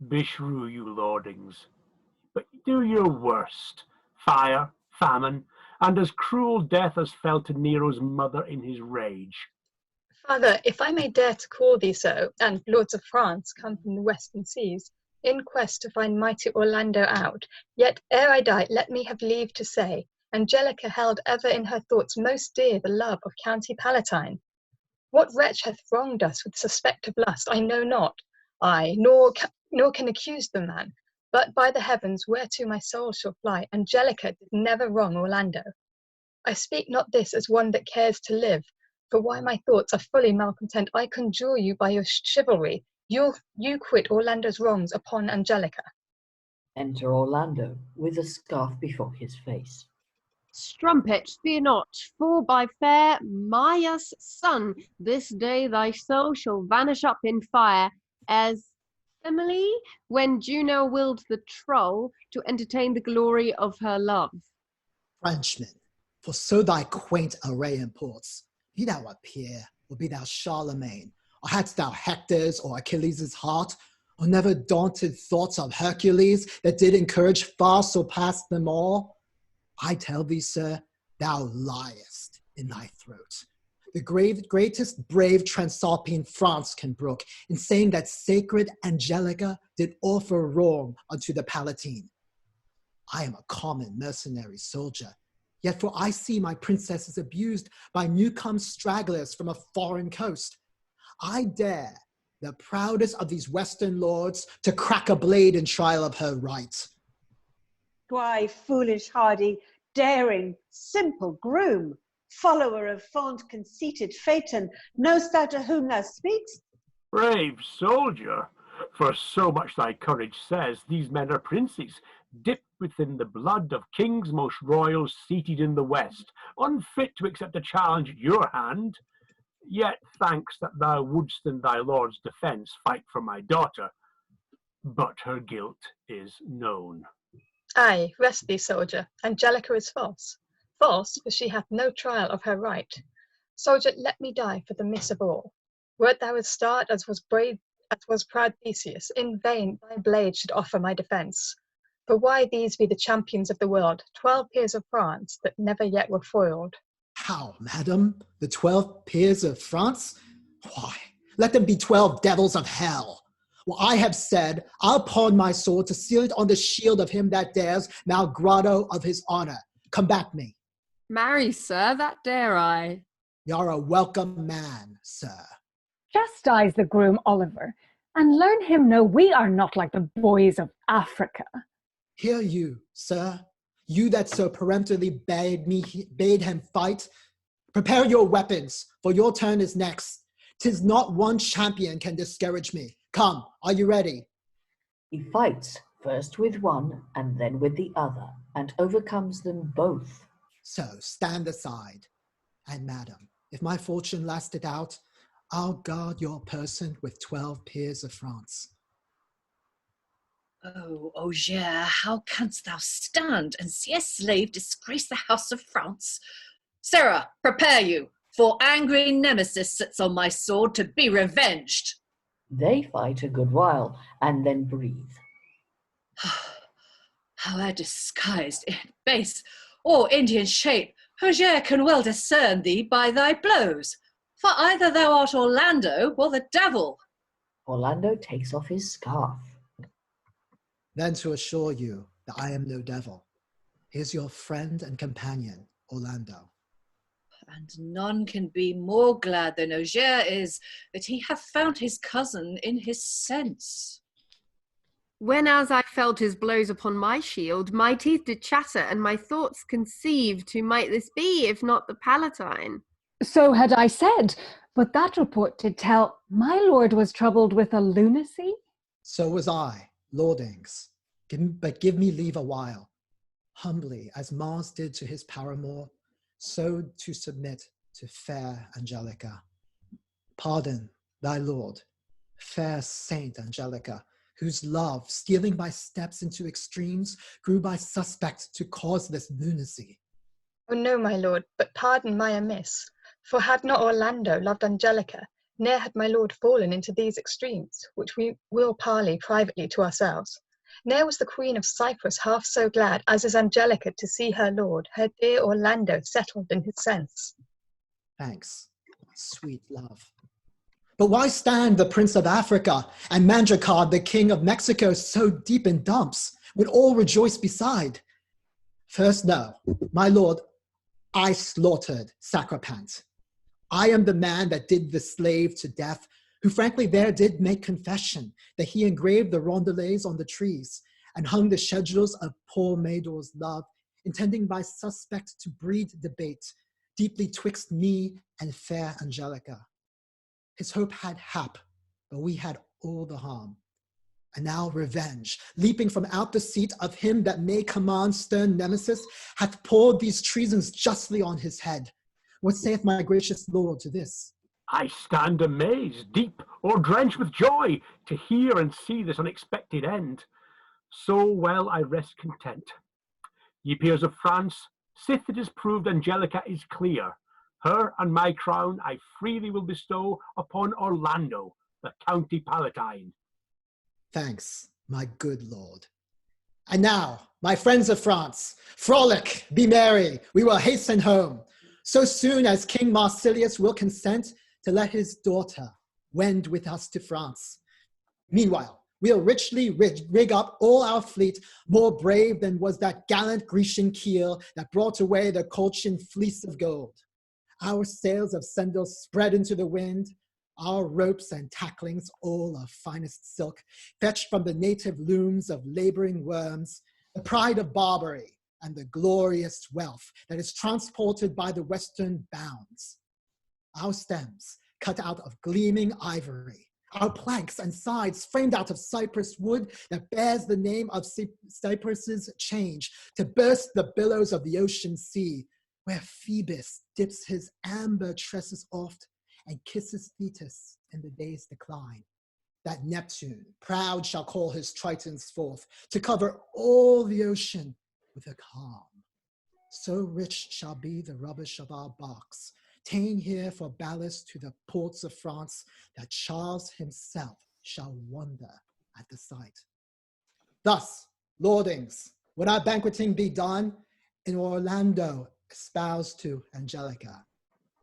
Beshrew you, lordings, but do your worst. Fire, famine, and as cruel death as fell to Nero's mother in his rage. Father, if I may dare to call thee so, and lords of France come from the western seas, in quest to find mighty Orlando out, yet ere I die, let me have leave to say, Angelica held ever in her thoughts most dear the love of County Palatine. What wretch hath wronged us with suspect of lust, I know not, I, nor can accuse the man, but by the heavens whereto my soul shall fly, Angelica did never wrong Orlando. I speak not this as one that cares to live, for why my thoughts are fully malcontent, I conjure you by your chivalry, you quit Orlando's wrongs upon Angelica. Enter Orlando, with a scarf before his face. Strumpet, fear not, for by fair Maia's son, this day thy soul shall vanish up in fire, as Emily, when Juno willed the troll to entertain the glory of her love. Frenchman, for so thy quaint array imports, be thou a peer, or be thou Charlemagne, or hadst thou Hector's or Achilles' heart, or never daunted thoughts of Hercules that did encourage far surpass them all? I tell thee, sir, thou liest in thy throat. The greatest brave Transalpine France can brook in saying that sacred Angelica did offer wrong unto the Palatine. I am a common mercenary soldier, yet for I see my princesses abused by newcome stragglers from a foreign coast. I dare the proudest of these Western lords to crack a blade in trial of her right. Why, foolish, hardy, daring, simple groom, follower of fond, conceited Phaeton, knowst thou to whom thou speakst? Brave soldier, for so much thy courage says, these men are princes, dipped within the blood of kings most royal seated in the west, unfit to accept a challenge at your hand. Yet thanks that thou wouldst in thy lord's defence fight for my daughter, but her guilt is known. Ay, rest thee, soldier, Angelica is false. False, for she hath no trial of her right. Soldier, let me die for the miss of all. Wert thou as starred as was proud Theseus, in vain thy blade should offer my defence. For why these be the champions of the world, 12 peers of France that never yet were foiled. How, madam? The 12 peers of France? Why, let them be 12 devils of hell. Well, I have said, I'll pawn my sword to seal it on the shield of him that dares, malgrado of his honor. Combat me. Marry, sir, that dare I. You're a welcome man, sir. Chastise the groom, Oliver, and learn him know we are not like the boys of Africa. Hear you, sir, you that so peremptorily bade him fight. Prepare your weapons, for your turn is next. 'Tis not one champion can discourage me. Come, are you ready? He fights first with one and then with the other, and overcomes them both. So stand aside. And madam, if my fortune lasted out, I'll guard your person with 12 peers of France. Oh, Ogier, how canst thou stand and see a slave disgrace the house of France? Sarah, prepare you, for angry Nemesis sits on my sword to be revenged. They fight a good while, and then breathe. However disguised in base or Indian shape, Ogier can well discern thee by thy blows, for either thou art Orlando or the devil. Orlando takes off his scarf. Then to assure you that I am no devil, here's your friend and companion, Orlando. And none can be more glad than Ogier is that he hath found his cousin in his sense. When as I felt his blows upon my shield, my teeth did chatter, and my thoughts conceived who might this be, if not the Palatine. So had I said, but that report did tell my lord was troubled with a lunacy. So was I, lordings, but give me leave a while. Humbly, as Mars did to his paramour, so to submit to fair Angelica. Pardon thy lord, fair Saint Angelica, whose love, stealing by steps into extremes, grew by suspect to cause this lunacy. Oh no, my lord, but pardon my amiss. For had not Orlando loved Angelica, ne'er had my lord fallen into these extremes, which we will parley privately to ourselves. Ne'er was the Queen of Cyprus half so glad as is Angelica to see her lord, her dear Orlando, settled in his sense. Thanks, sweet love. But why stand the Prince of Africa and Mandricard, the King of Mexico, so deep in dumps? Would all rejoice beside? First, no, my lord, I slaughtered Sacripant. I am the man that did the slave to death, who frankly there did make confession that he engraved the roundelays on the trees and hung the schedules of poor Mador's love, intending by suspect to breed debate deeply twixt me and fair Angelica. His hope had hap, but we had all the harm. And now revenge, leaping from out the seat of him that may command stern Nemesis, hath poured these treasons justly on his head. What saith my gracious lord to this? I stand amazed, deep or drenched with joy, to hear and see this unexpected end. So well I rest content. Ye peers of France, sith it is proved Angelica is clear, her and my crown I freely will bestow upon Orlando, the County Palatine. Thanks, my good lord. And now, my friends of France, frolic, be merry, we will hasten home, so soon as King Marsilius will consent to let his daughter wend with us to France. Meanwhile, we'll richly rig up all our fleet, more brave than was that gallant Grecian keel that brought away the Colchian fleece of gold. Our sails of sendal spread into the wind, our ropes and tacklings all of finest silk, fetched from the native looms of laboring worms, the pride of Barbary and the glorious wealth that is transported by the western bounds. Our stems cut out of gleaming ivory, our planks and sides framed out of cypress wood that bears the name of Cyprus's change to burst the billows of the ocean sea, where Phoebus dips his amber tresses oft and kisses Thetis in the day's decline. That Neptune proud shall call his Tritons forth to cover all the ocean with a calm. So rich shall be the rubbish of our barks, ta'en here for ballast to the ports of France, that Charles himself shall wonder at the sight. Thus, lordings, when our banqueting be done, in Orlando espoused to Angelica,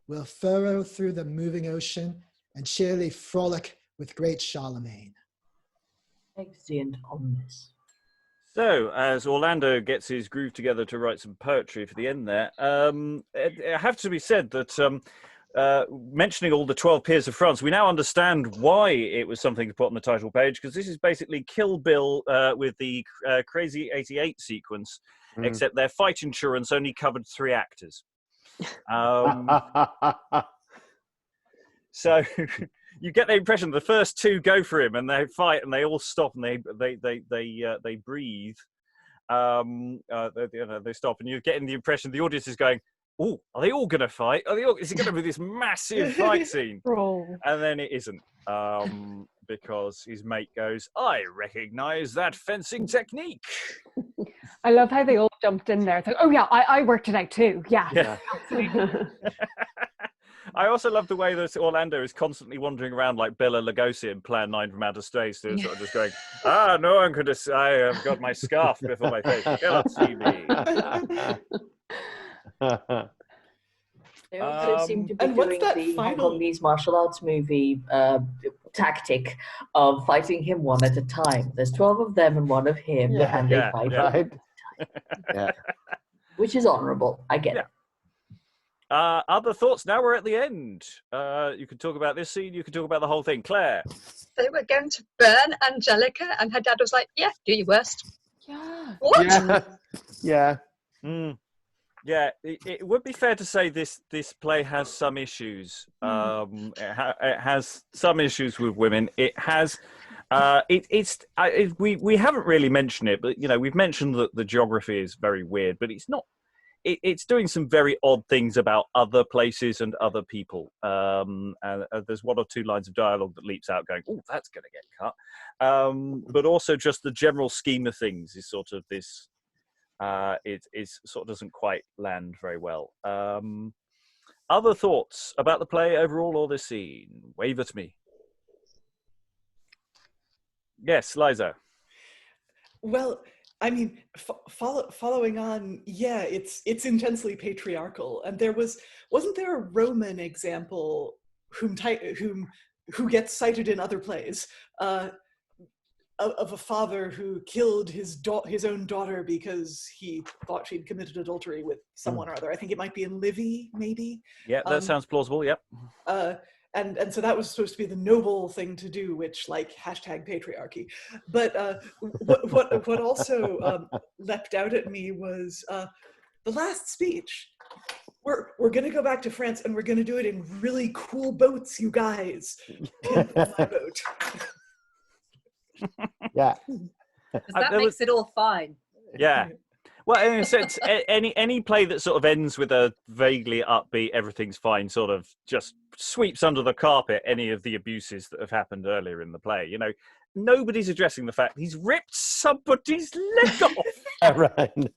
we'll furrow through the moving ocean and cheerily frolic with great Charlemagne. Exeunt omnes. So, as Orlando gets his groove together to write some poetry for the end there, it have to be said that mentioning all the 12 peers of France, we now understand why it was something to put on the title page, because this is basically Kill Bill with the Crazy 88 sequence, except their fight insurance only covered 3 actors. So you get the impression the first 2 go for him and they fight and they all stop and they breathe. They stop, and you're getting the impression the audience is going, "Oh, are they all going to fight? Is it going to be this massive fight scene?" And then it isn't, because his mate goes, "I recognise that fencing technique." I love how they all jumped in there. It's like, oh yeah, I worked it out too. Yeah. Absolutely. I also love the way that Orlando is constantly wandering around like Bela Lugosi in Plan 9 from Outer Space, sort of just going, no one could have, I have got my scarf before my face, you cannot see me. They also seem to be doing the Hongkongese martial arts movie tactic of fighting him one at a time. There's 12 of them and 1 of him, and they fight one at a time. Which is honourable, I get it. Other thoughts? Now we're at the end. You can talk about this scene, you can talk about the whole thing. Claire? They were going to burn Angelica, and her dad was like, yeah, do your worst. Yeah. What? Yeah. Yeah, it would be fair to say this play has some issues. It has some issues with women. It has... we haven't really mentioned it, but we've mentioned that the geography is very weird, but it's not. It's doing some very odd things about other places and other people. And there's 1 or 2 lines of dialogue that leaps out, going, "Oh, that's going to get cut." But also just the general scheme of things is sort of this. It sort of doesn't quite land very well. Other thoughts about the play overall or this scene? Wave at me. Yes, Liza. Well, I mean, following on, yeah, it's intensely patriarchal, and wasn't there a Roman example who gets cited in other plays of a father who killed his own daughter because he thought she'd committed adultery with someone or other. I think it might be in Livy, maybe. Yeah, that sounds plausible. Yep. And so that was supposed to be the noble thing to do, which #patriarchy. But what also leapt out at me was the last speech. We're gonna go back to France and we're gonna do it in really cool boats, you guys. My boat. Yeah. Because that makes it all fine. Yeah. Well, in a sense, any play that sort of ends with a vaguely upbeat, everything's fine, sort of just sweeps under the carpet any of the abuses that have happened earlier in the play. Nobody's addressing the fact he's ripped somebody's leg off. Right.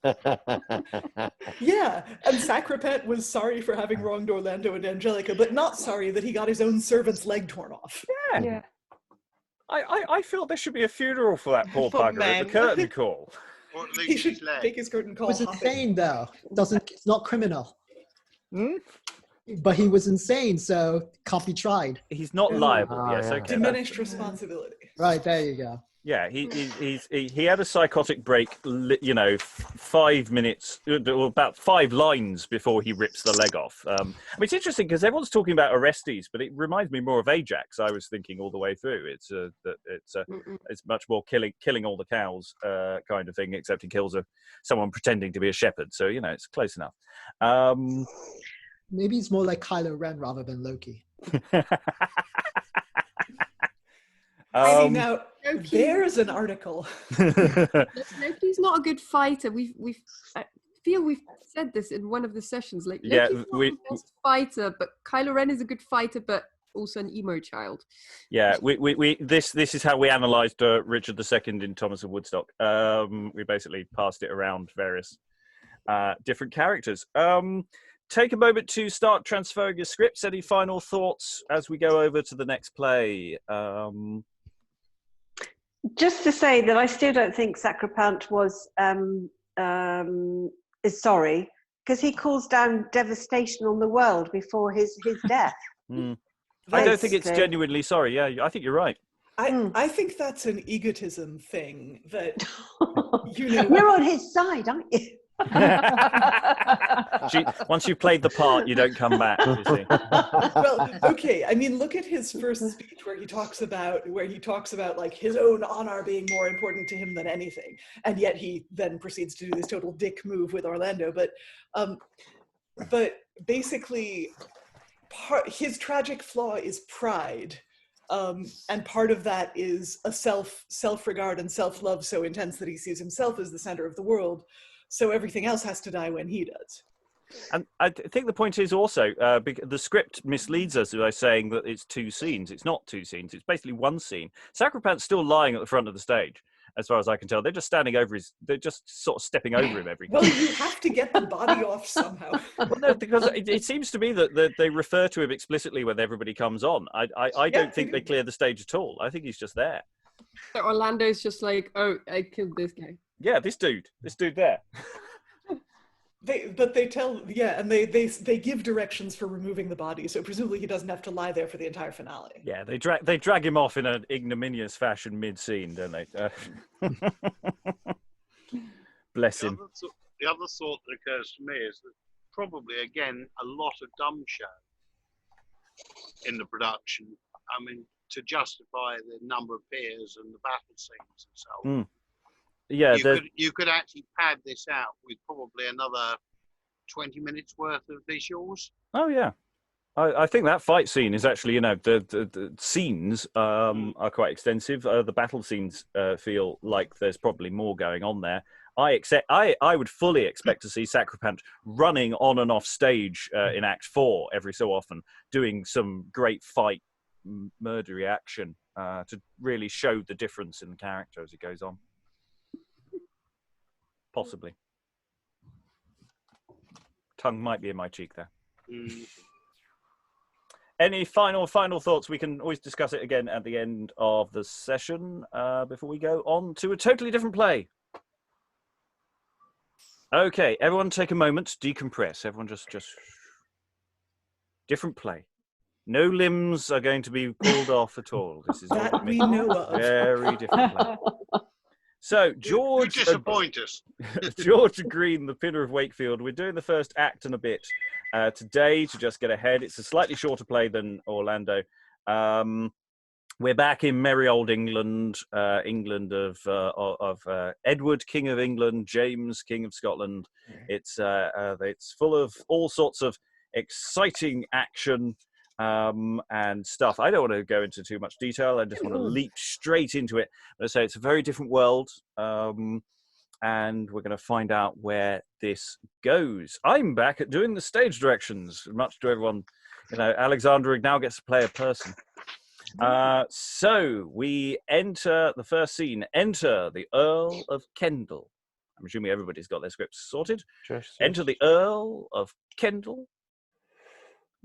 Yeah, and Sacrepent was sorry for having wronged Orlando and Angelica, but not sorry that he got his own servant's leg torn off. Yeah. I feel there should be a funeral for that poor For bugger at the men. curtain call. Or at He least should his leg. take his curtain He call was hopping. insane, though. It's not criminal. Hmm? But he was insane, so can't be tried. He's not Yeah. liable. Oh, Yes, yeah. okay. Diminished responsibility. Right, there you go. Yeah, he had a psychotic break, 5 minutes, or about 5 lines before he rips the leg off. I mean, it's interesting because everyone's talking about Orestes, but it reminds me more of Ajax. I was thinking all the way through. It's much more killing all the cows kind of thing, except he kills someone pretending to be a shepherd. So it's close enough. Maybe it's more like Kylo Ren rather than Loki. I see now. There's an article. Loki's not a good fighter. I feel we've said this in one of the sessions. Like Loki's not the best fighter, but Kylo Ren is a good fighter, but also an emo child. Yeah, this is how we analysed Richard II in Thomas of Woodstock. We basically passed it around various different characters. Take a moment to start transferring your scripts. Any final thoughts as we go over to the next play? Just to say that I still don't think Sacripant is sorry, because he calls down devastation on the world before his death. I don't think it's genuinely sorry. Yeah, I think you're right. I think that's an egotism thing that You're on his side, aren't you? Once you've played the part, you don't come back. You see. Well, okay. I mean, look at his first speech where he talks about like his own honor being more important to him than anything, and yet he then proceeds to do this total dick move with Orlando. But basically, his tragic flaw is pride. And part of that is a self-regard and self-love so intense that he sees himself as the center of the world. So everything else has to die when he does. And I think the point is also, the script misleads us by saying that it's 2 scenes. It's not 2 scenes. It's basically 1 scene. Sacripant's still lying at the front of the stage, as far as I can tell. They're just standing over they're just sort of stepping over him every time. Well, you have to get the body off somehow. Well, no, because it seems to me that they refer to him explicitly when everybody comes on. I don't think they clear the stage at all. I think he's just there. So Orlando's just like, oh, I killed this guy. Yeah, this dude there. They give directions for removing the body, so presumably he doesn't have to lie there for the entire finale. Yeah, they drag him off in an ignominious fashion mid-scene, don't they? Bless him. The other thought that occurs to me is that probably, again, a lot of dumb show in the production. I mean, to justify the number of peers and the battle scenes and so on. Yeah, you could actually pad this out with probably another 20 minutes worth of visuals. Oh yeah, I think that fight scene is actually, the scenes are quite extensive. The battle scenes feel like there's probably more going on there. I would fully expect to see Sacripant running on and off stage in Act 4 every so often, doing some great fight, murdery action to really show the difference in the character as it goes on. Possibly. Tongue might be in my cheek there. Any final thoughts? We can always discuss it again at the end of the session before we go on to a totally different play. Okay, everyone take a moment to decompress. Everyone just different play. No limbs are going to be pulled off at all. This is that we know of. Very different play. So, George... You disappoint us. George Greene, the Pinner of Wakefield. We're doing the first act and a bit today to just get ahead. It's a slightly shorter play than Orlando. We're back in merry old England, England of Edward, King of England, James, King of Scotland. It's full of all sorts of exciting action and stuff. I don't want to go into too much detail. I just want to leap straight into it. Let's say it's a very different world, and we're going to find out where this goes. I'm back at doing the stage directions, much to everyone. Alexandra now gets to play a person. So we enter the first scene. Enter the Earl of Kendal. I'm assuming everybody's got their scripts sorted. Enter the Earl of Kendal.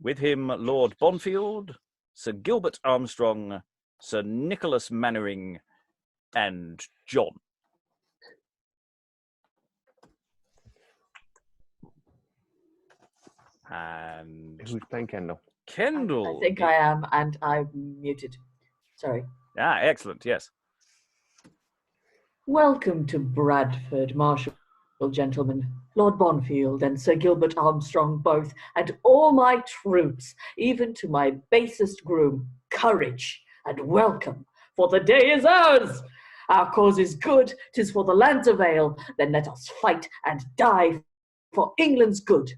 With him, Lord Bonfield, Sir Gilbert Armstrong, Sir Nicholas Mannering and John. And who's playing Kendall? Kendall. I think I am, and I'm muted. Sorry. Ah, excellent, yes. Welcome to Bradford, Marshal gentlemen, Lord Bonfield and Sir Gilbert Armstrong both, and all my troops, even to my basest groom, courage and welcome, for the day is ours. Our cause is good, 'tis for the land's avail, then let us fight and die for England's good.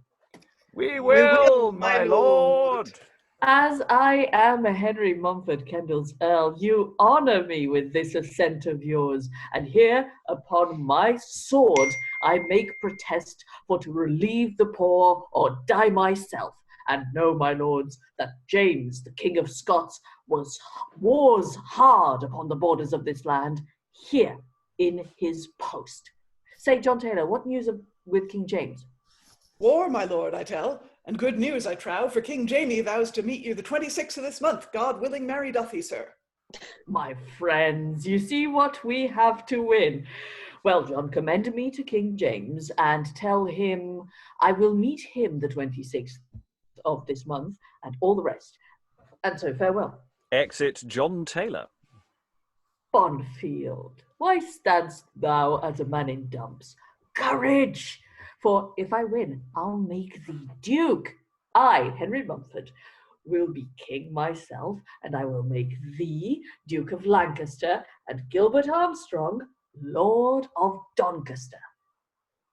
We will, my lord. As I am Henry Mumford Kendall's Earl, you honour me with this assent of yours, and here upon my sword I make protest for to relieve the poor or die myself. And know, my lords, that James, the King of Scots, wars hard upon the borders of this land, here in his post. Say, John Taylor, what news with King James? War, my lord, I tell, and good news, I trow, for King Jamie vows to meet you the 26th of this month, God willing, marry doth he, sir. My friends, you see what we have to win. Well, John, commend me to King James and tell him I will meet him the 26th of this month and all the rest. And so farewell. Exit John Taylor. Bonfield, why standst thou as a man in dumps? Courage! For if I win, I'll make thee Duke. I, Henry Mumford, will be king myself, and I will make thee Duke of Lancaster, and Gilbert Armstrong, Lord of Doncaster.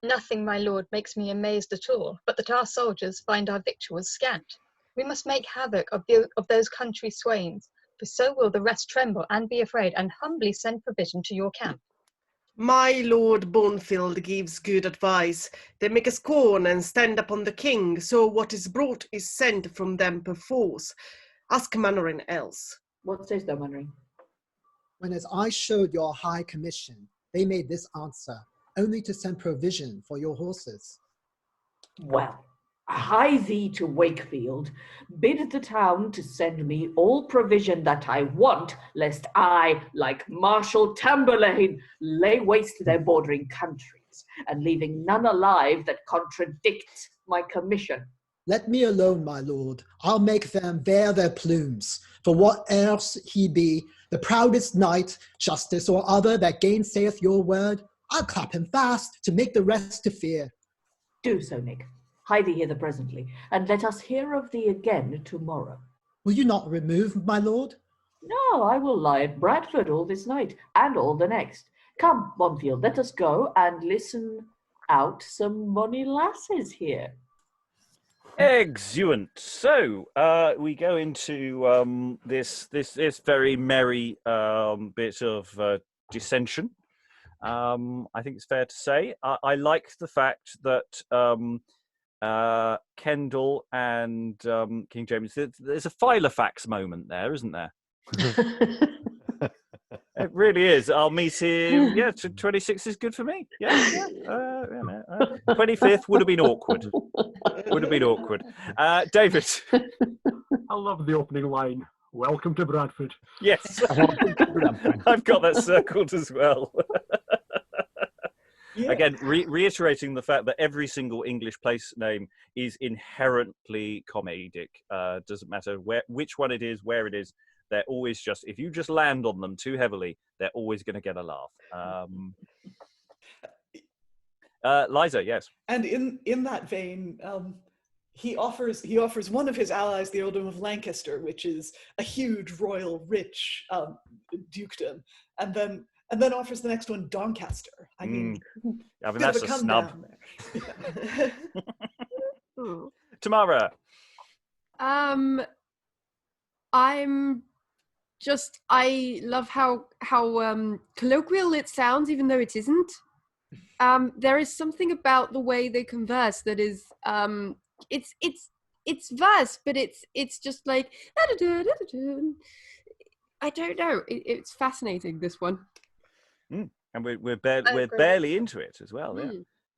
Nothing, my lord, makes me amazed at all, but that our soldiers find our victuals scant. We must make havoc of those country swains, for so will the rest tremble and be afraid, and humbly send provision to your camp. My Lord Bonfield gives good advice. They make a scorn and stand upon the king, so what is brought is sent from them perforce. Ask Mannering else. What says thou, Mannering? When as I showed your high commission, they made this answer, only to send provision for your horses. Well, hie thee to Wakefield, bid the town to send me all provision that I want, lest I, like Marshal Tamburlaine, lay waste their bordering countries, and leaving none alive that contradicts my commission. Let me alone, my lord. I'll make them bear their plumes. For what else he be, the proudest knight, justice or other that gainsayeth your word, I'll clap him fast to make the rest to fear. Do so, Nick. Hie thee hither presently, and let us hear of thee again tomorrow. Will you not remove, my lord? No, I will lie at Bradford all this night, and all the next. Come, Bonfield, let us go and listen out some bonny lasses here. Exeunt. So we go into this very merry bit of dissension. I think it's fair to say. I like the fact that Kendall and King James, there's a Filofax moment there, isn't there? It really is. I'll meet him. Yeah, 26 is good for me. Yeah. 25th would have been awkward. David. I love the opening line. Welcome to Bradford. Yes. I've got that circled as well. Yeah. Again, reiterating the fact that every single English place name is inherently comedic. Doesn't matter which one it is, where it is. They're always just, if you just land on them too heavily, they're always going to get a laugh. Liza, yes. And in that vein, he offers one of his allies the earldom of Lancaster, which is a huge royal rich dukedom, and then offers the next one Doncaster. I mean that's a snub. Tamara. I love how colloquial it sounds, even though it isn't. There is something about the way they converse that is, it's verse, but it's just like, I don't know. It's fascinating, this one. And we're barely into it as well. Yeah.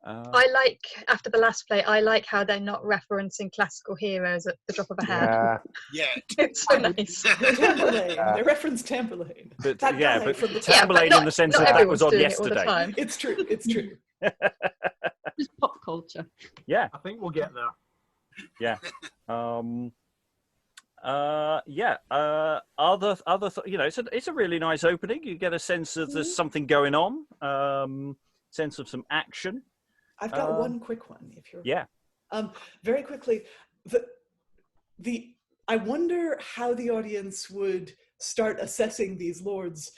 I like, after the last play, I like how they're not referencing classical heroes at the drop of a hat. Yeah. It's so nice. Tamburlaine. They reference Tamburlaine. But That yeah, guy but from the Tamburlaine in the sense not that that was everyone's on doing it all the yesterday. time. It's true. It's true. Just pop culture. Yeah. I think we'll get there. Yeah. It's a really nice opening. You get a sense of there's something going on. Sense of some action. I've got one quick one, if you're. Yeah. Very quickly, I wonder how the audience would start assessing these lords.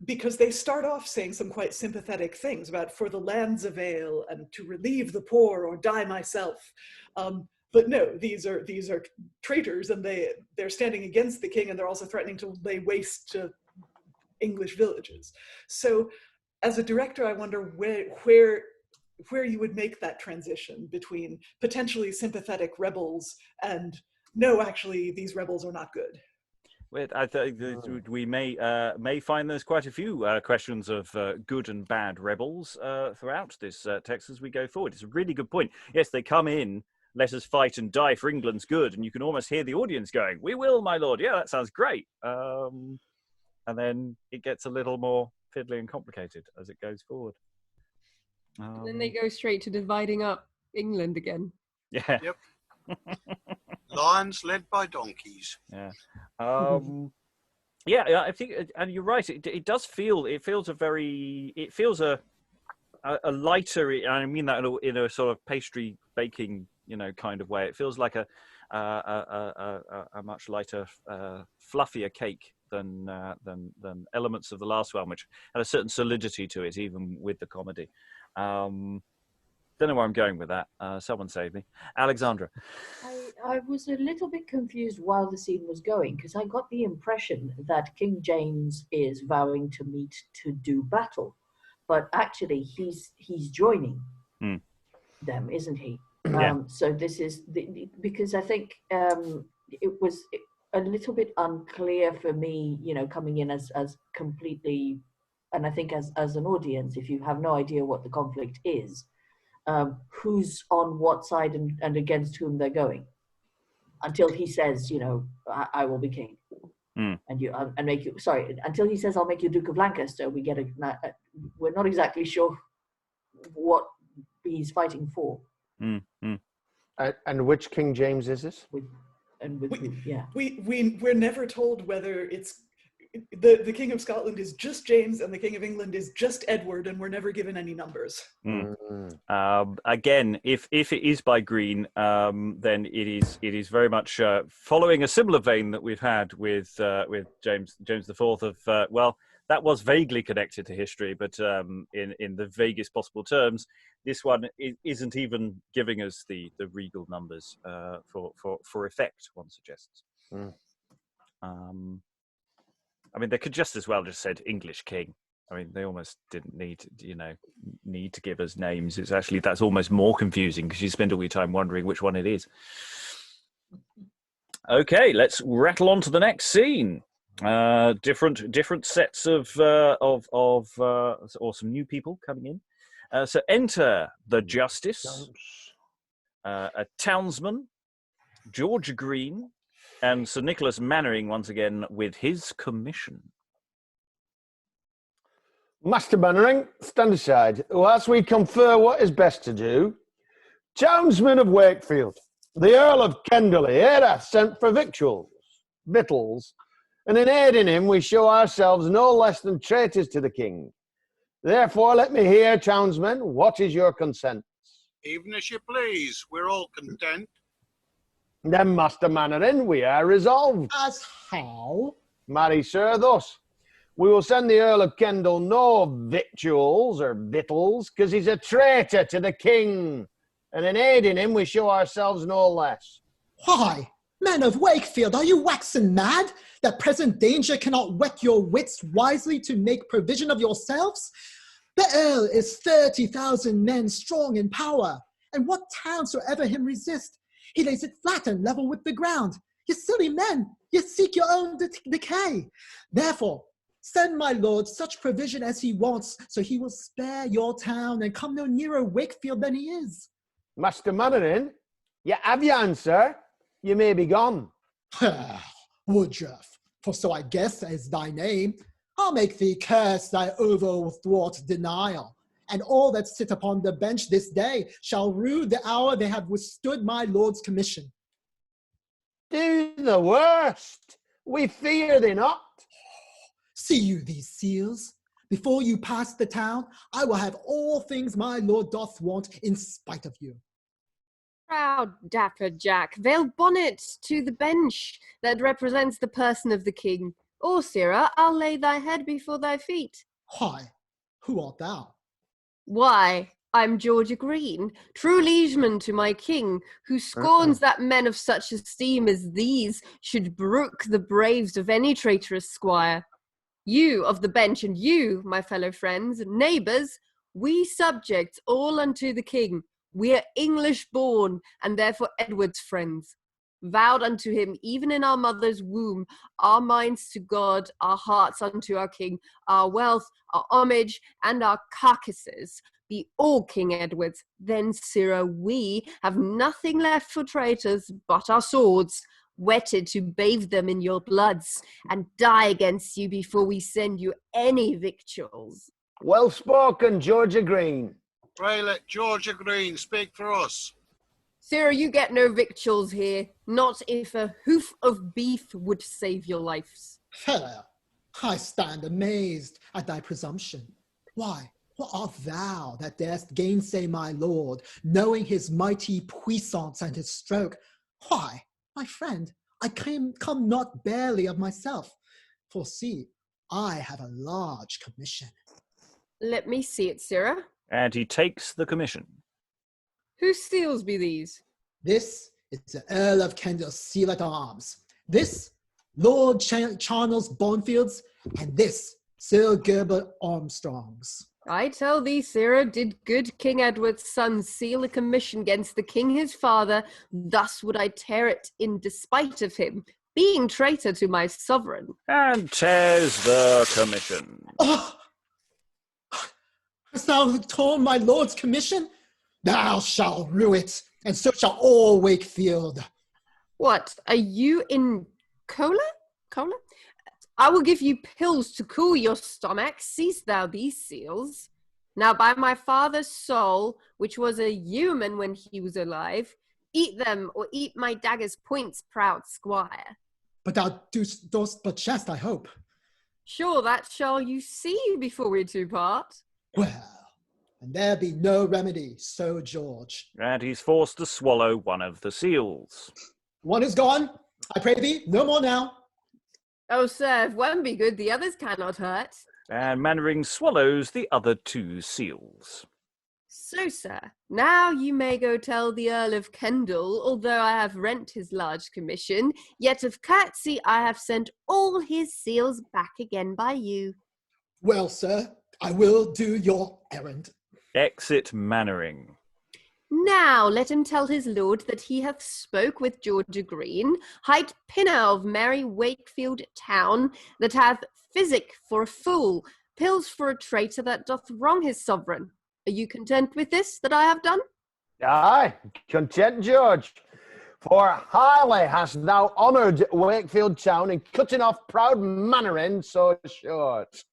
Because they start off saying some quite sympathetic things about for the lands of ale and to relieve the poor or die myself. But no, these are traitors, and they're standing against the king, and they're also threatening to lay waste to English villages. So, as a director, I wonder where you would make that transition between potentially sympathetic rebels and no, actually, these rebels are not good. I think we may find there's quite a few questions of good and bad rebels throughout this text as we go forward. It's a really good point. Yes, they come in, let us fight and die for England's good, and you can almost hear the audience going, "We will, my lord." Yeah, that sounds great. And then it gets a little more fiddly and complicated as it goes forward. Then they go straight to dividing up England again. Yeah. Yep. Lions led by donkeys. Yeah. Yeah, I think, and you're right. It does feel. It feels a lighter. I mean that in a sort of pastry baking, kind of way. It feels like a much lighter, fluffier cake than elements of the last one, which had a certain solidity to it, even with the comedy. Don't know where I'm going with that. Someone save me. Alexandra. I was a little bit confused while the scene was going, because I got the impression that King James is vowing to meet to do battle, but actually he's joining them, isn't he? Yeah. So this is because I think it was a little bit unclear for me, coming in as completely, and I think as an audience, if you have no idea what the conflict is, who's on what side and against whom they're going, until he says, I will be king, and make you. Sorry, until he says, I'll make you Duke of Lancaster. We get we're not exactly sure what he's fighting for. And which King James is this? We're never told whether it's the King of Scotland is just James and the King of England is just Edward, and we're never given any numbers. Again, if it is by Greene, then it is very much following a similar vein that we've had with James IV of that was vaguely connected to history, but in the vaguest possible terms, this one isn't even giving us the regal numbers for effect, one suggests. I mean, they could just as well just said English king. I mean, they almost didn't need to give us names. It's actually, that's almost more confusing because you spend all your time wondering which one it is. Okay, let's rattle on to the next scene. Different sets of or some new people coming in. So enter the Justice, a townsman, George Greene, and Sir Nicholas Mannering once again with his commission. Master Mannering, stand aside, whilst we confer what is best to do. Townsmen of Wakefield, the Earl of Kendal here hath sent for victuals, and in aiding him we show ourselves no less than traitors to the king. Therefore let me hear, townsmen, what is your consent? Even as you please, we're all content. Then, Master Mannering, we are resolved. As how? Marry, sir, thus. We will send the Earl of Kendal no victuals or victuals, because he's a traitor to the king. And in aiding him, we show ourselves no less. Why, men of Wakefield, are you waxen mad, that present danger cannot whet your wits wisely to make provision of yourselves? The Earl is 30,000 men strong in power, and what town soever him resist, he lays it flat and level with the ground. You silly men, you seek your own decay. Therefore, Send my lord such provision as he wants, so he will spare your town and come no nearer Wakefield than he is. Master Mannering, you have your answer. You may be gone. Woodruff, for so I guess is thy name, I'll make thee curse thy overthwart denial, and all that sit upon the bench this day shall rue the hour they have withstood my lord's commission. Do the worst. We fear thee not. See you these seals? Before you pass the town, I will have all things my lord doth want in spite of you. Proud dapper Jack, veil bonnet to the bench that represents the person of the king. Or, Sirrah, I'll lay thy head before thy feet. Why, who art thou? Why, I'm George Greene, true liegeman to my king, who scorns that men of such esteem as these should brook the braves of any traitorous squire. You of the bench, and you, my fellow friends and neighbours, we subjects all unto the king. We are English born, and therefore Edward's friends. Vowed unto him, even in our mother's womb, our minds to God, our hearts unto our king, our wealth, our homage, and our carcasses be all King Edward's. Then, Sirrah, we have nothing left for traitors but our swords, wetted to bathe them in your bloods, and die against you before we send you any victuals. Well spoken, Georgia Green. Pray let Georgia Green speak for us. Sirrah, you get no victuals here, not if a hoof of beef would save your lives. Fellow, I stand amazed at thy presumption. Why, what art thou that darest gainsay my lord, knowing his mighty puissance and his stroke? Why, my friend, I come not barely of myself, for see, I have a large commission. Let me see it, Sirrah. And he takes the commission. Whose seals be these? This is the Earl of Kendall's seal at arms. This, Lord Charles Bonfield's, and this, Sir Gerbert Armstrong's. I tell thee, Sirrah, did good King Edward's son seal a commission against the king his father, thus would I tear it in despite of him, being traitor to my sovereign. And tears the commission. Oh! Hast thou torn my lord's commission? Thou shalt rue it, and so shall all Wakefield. What, are you in cola? Cola? I will give you pills to cool your stomach. Seest thou these seals? Now by my father's soul, which was a human when he was alive, eat them or eat my dagger's points, proud squire. But thou dost but jest, I hope. Sure, that shall you see before we two part. Well, and there be no remedy, so George. And he's forced to swallow one of the seals. One is gone. I pray thee, no more now. Oh, sir, if one be good, the others cannot hurt. And Mannering swallows the other two seals. So, sir, now you may go tell the Earl of Kendall, although I have rent his large commission, yet of courtesy I have sent all his seals back again by you. Well, sir, I will do your errand. Exit Mannering. Now let him tell his lord that he hath spoke with Georgia Green, hight pinner of merry Wakefield town, that hath physic for a fool, pills for a traitor that doth wrong his sovereign. Are you content with this that I have done? Aye, content, George. For highly hast thou honoured Wakefield town in cutting off proud Mannering so short.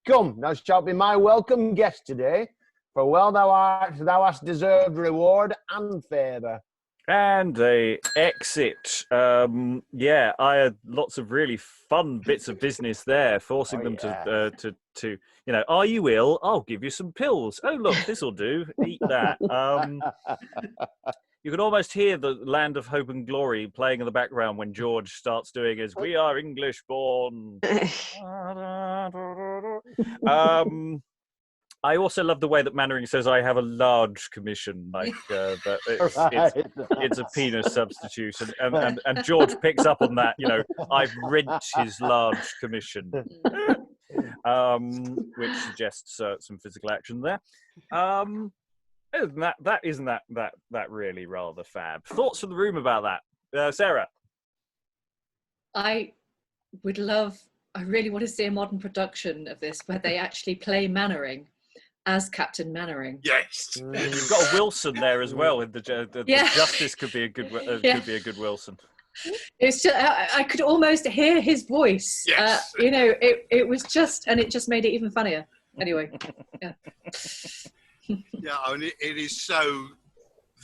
Come, thou shalt be my welcome guest today, for well thou hast deserved reward and favour. And they exit. Yeah, I had lots of really fun bits of business there, forcing them to, you know, are you ill? I'll give you some pills. Oh, look, this'll do. Eat that. You can almost hear the Land of Hope and Glory playing in the background when George starts doing his "We are English born." I also love the way that Mannering says, "I have a large commission," like that. It's a penis substitute, and George picks up on that. You know, I've rent his large commission, which suggests some physical action there. Isn't that really rather fab? Thoughts from the room about that, Sarah? I would love I really want to see a modern production of this where they actually play Mannering as Captain Mannering. Yes. You've got a Wilson there as well. The Justice could be a good could be a good Wilson. It's just, I could almost hear his voice. Yes. It was just, and it just made it even funnier. Anyway, yeah. Yeah, I mean, it is so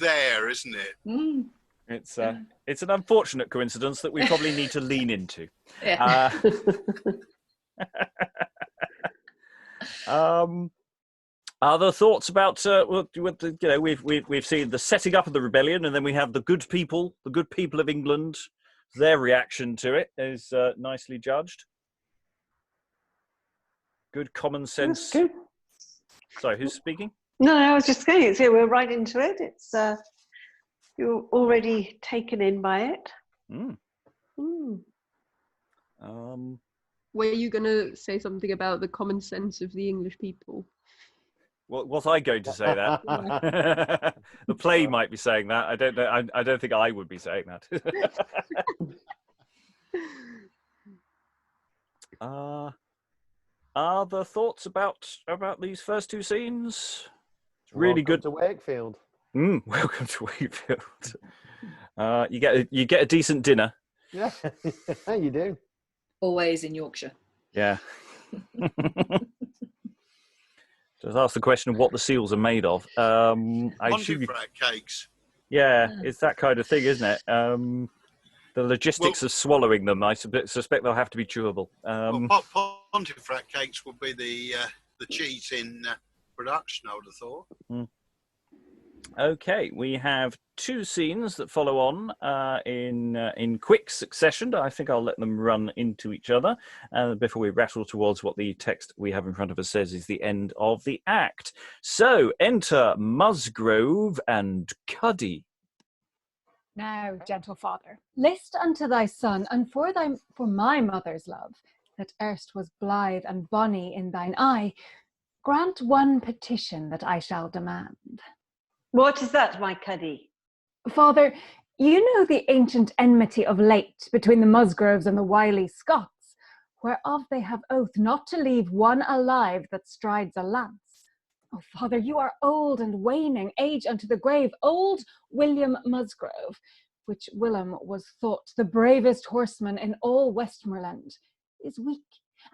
there, isn't it? Mm. It's an unfortunate coincidence that we probably need to lean into. Yeah. Other thoughts about we've seen the setting up of the rebellion, and then we have the good people of England. Their reaction to it is nicely judged. Good common sense. Good. Sorry, who's speaking? No, I was just saying, so we're right into it. It's you're already taken in by it. Mm. Mm. Were you going to say something about the common sense of the English people? Was I going to say that? The play might be saying that. I don't know. I don't think I would be saying that. Other thoughts about these first two scenes? It's really good. To Wakefield. Welcome to Wakefield. You get a decent dinner. Yeah, you do. Always in Yorkshire. Yeah. Just ask the question of what the seals are made of. I assume cakes. Yeah, it's that kind of thing, isn't it? The logistics of swallowing them, I suspect they'll have to be chewable. Pontefract cakes will be the cheese in production, I would have thought. Okay, we have two scenes that follow on in quick succession. I think I'll let them run into each other before we rattle towards what the text we have in front of us says is the end of the act. So, enter Musgrove and Cuddy. Now, gentle father, list unto thy son, and for my mother's love, that erst was blithe and bonny in thine eye, grant one petition that I shall demand. What is that, my Cuddy? Father, you know the ancient enmity of late between the Musgroves and the wily Scots, whereof they have oath not to leave one alive that strides a lance. Oh, father, you are old and waning, age unto the grave, old William Musgrove, which Willem was thought the bravest horseman in all Westmoreland, is weak,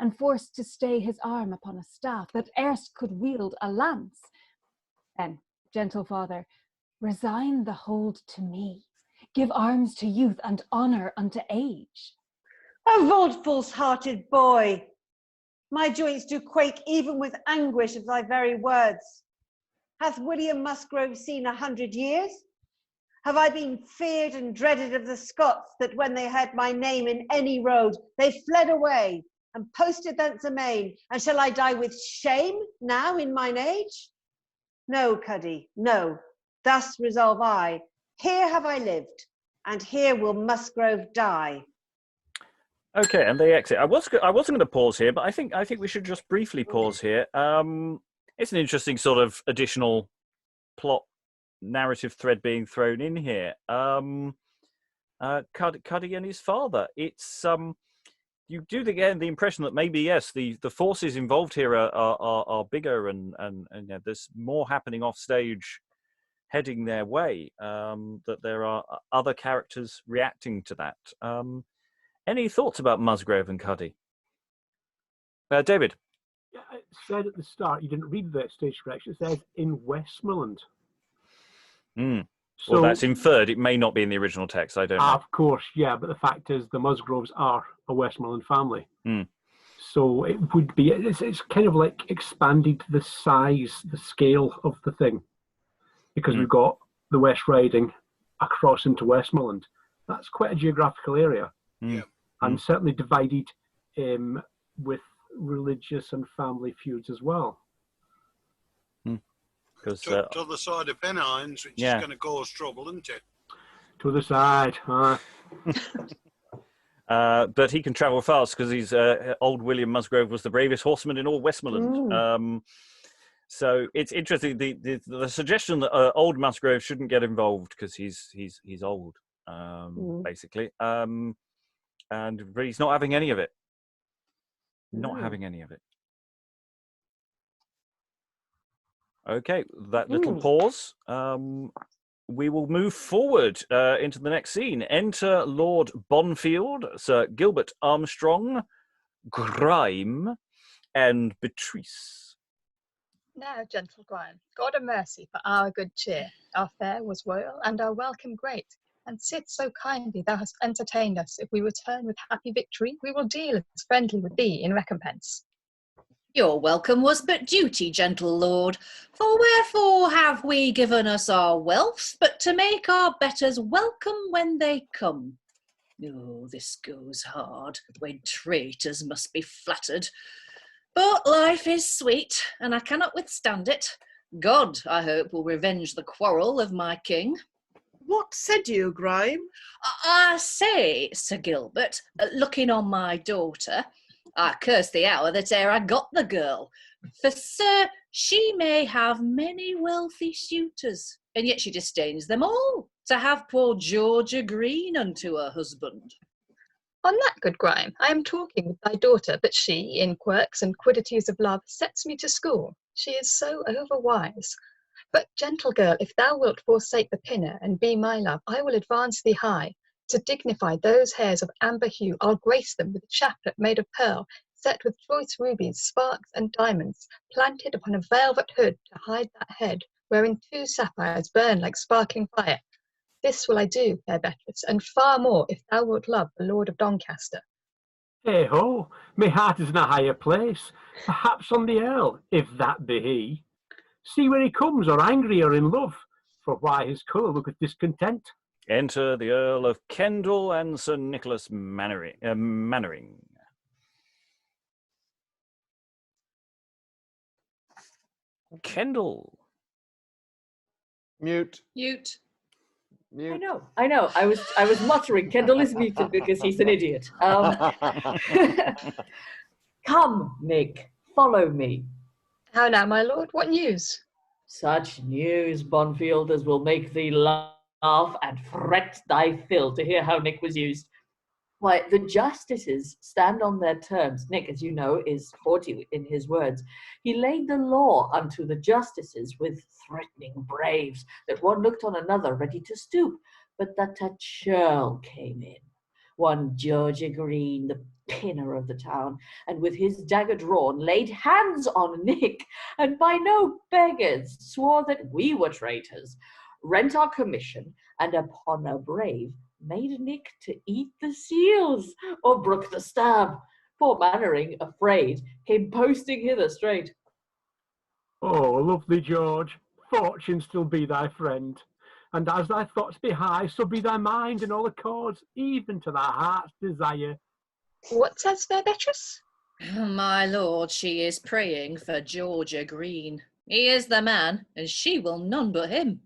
and forced to stay his arm upon a staff that erst could wield a lance. Then, gentle father, resign the hold to me. Give arms to youth and honour unto age. Avaunt, false-hearted boy! My joints do quake even with anguish of thy very words. Hath William Musgrove seen 100 years? Have I been feared and dreaded of the Scots, that when they heard my name in any road, they fled away and posted thence amain? And shall I die with shame now in mine age? No, Cuddy, no. Thus resolve I. Here have I lived, and here will Musgrove die. Okay, and they exit. I wasn't going to pause here, but I think we should just briefly pause here. It's an interesting sort of additional plot narrative thread being thrown in here. Cuddy and his father. It's you do get the impression that maybe yes, the forces involved here are bigger and there's more happening off stage, heading their way. That there are other characters reacting to that. Any thoughts about Musgrove and Cuddy? David? Yeah, it said at the start, you didn't read the stage direction, it says in Westmoreland. Well, So, that's inferred. It may not be in the original text. I don't know. of course, yeah, but the fact is the Musgroves are a Westmoreland family. So it would be, it's kind of like expanded the size, the scale of the thing. Because we've got the West Riding across into Westmoreland. That's quite a geographical area. And certainly divided with religious and family feuds as well. To the other side of Pennines, which is going to cause trouble, isn't it? To the side. But he can travel fast because he's old William Musgrove was the bravest horseman in all Westmoreland. So it's interesting the suggestion that old Musgrove shouldn't get involved because he's old, basically. But he's not having any of it. Not having any of it. Okay, that little pause. We will move forward into the next scene. Enter Lord Bonfield, Sir Gilbert Armstrong, Grime, and Bettris. Now, gentle Grime, God of mercy for our good cheer. Our fare was royal and our welcome great. And sit so kindly thou hast entertained us. If we return with happy victory, we will deal as friendly with thee in recompense. Your welcome was but duty, gentle lord, for wherefore have we given us our wealth, but to make our betters welcome when they come? Oh, this goes hard, when traitors must be flattered. But life is sweet, and I cannot withstand it. God, I hope, will revenge the quarrel of my king. What said you, Grime? I say, Sir Gilbert, looking on my daughter, I curse the hour that e'er I got the girl. For, sir, she may have many wealthy suitors, and yet she disdains them all, to have poor Georgia Greene unto her husband. On that, good Grime, I am talking with thy daughter, but she, in quirks and quiddities of love, sets me to school. She is so overwise. But, gentle girl, if thou wilt forsake the pinner and be my love, I will advance thee high. To dignify those hairs of amber hue, I'll grace them with a chaplet made of pearl, set with choice rubies, sparks, and diamonds, planted upon a velvet hood to hide that head, wherein 2 sapphires burn like sparkling fire. This will I do, fair Bettris, and far more if thou wilt love the Lord of Doncaster. Hey ho, my heart is in a higher place, perhaps on the Earl, if that be he. See where he comes, or angry or in love, for why his colour looketh discontent. Enter the Earl of Kendal and Sir Nicholas Mannering. Kendal. Mute. Mute. Mute. I know. I was muttering. Kendall is muted because he's an idiot. Come, Nick, follow me. How now, my lord? What news? Such news, Bonfield, as will make thee laugh and fret thy fill to hear how Nick was used. Why, the justices stand on their terms. Nick, as you know, is haughty in his words. He laid the law unto the justices with threatening braves, that one looked on another ready to stoop, but that a churl came in, one Ogier Greene, the pinner of the town, and with his dagger drawn, laid hands on Nick, and by no beggars swore that we were traitors, rent our commission, and upon a brave made Nick to eat the seals, or brook the stab. Poor Mannering, afraid, came posting hither straight. Oh, lovely George, fortune still be thy friend, and as thy thoughts be high, so be thy mind in all accords, even to thy heart's desire. What says fair Bettris? My lord, she is praying for Georgia Greene. He is the man, and she will none but him.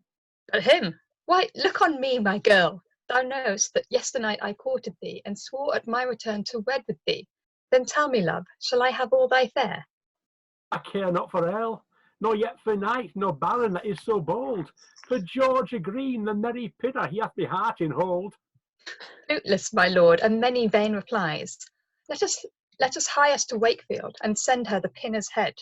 But him? Why, look on me, my girl. Thou knowest that yesternight I courted thee, and swore at my return to wed with thee. Then tell me, love, shall I have all thy fare? I care not for earl, nor yet for knight, nor baron that is so bold. For Georgia Greene, the merry pinner, he hath my heart in hold. Fruitless, my lord, and many vain replies. Let us hie us to Wakefield, and send her the pinner's head.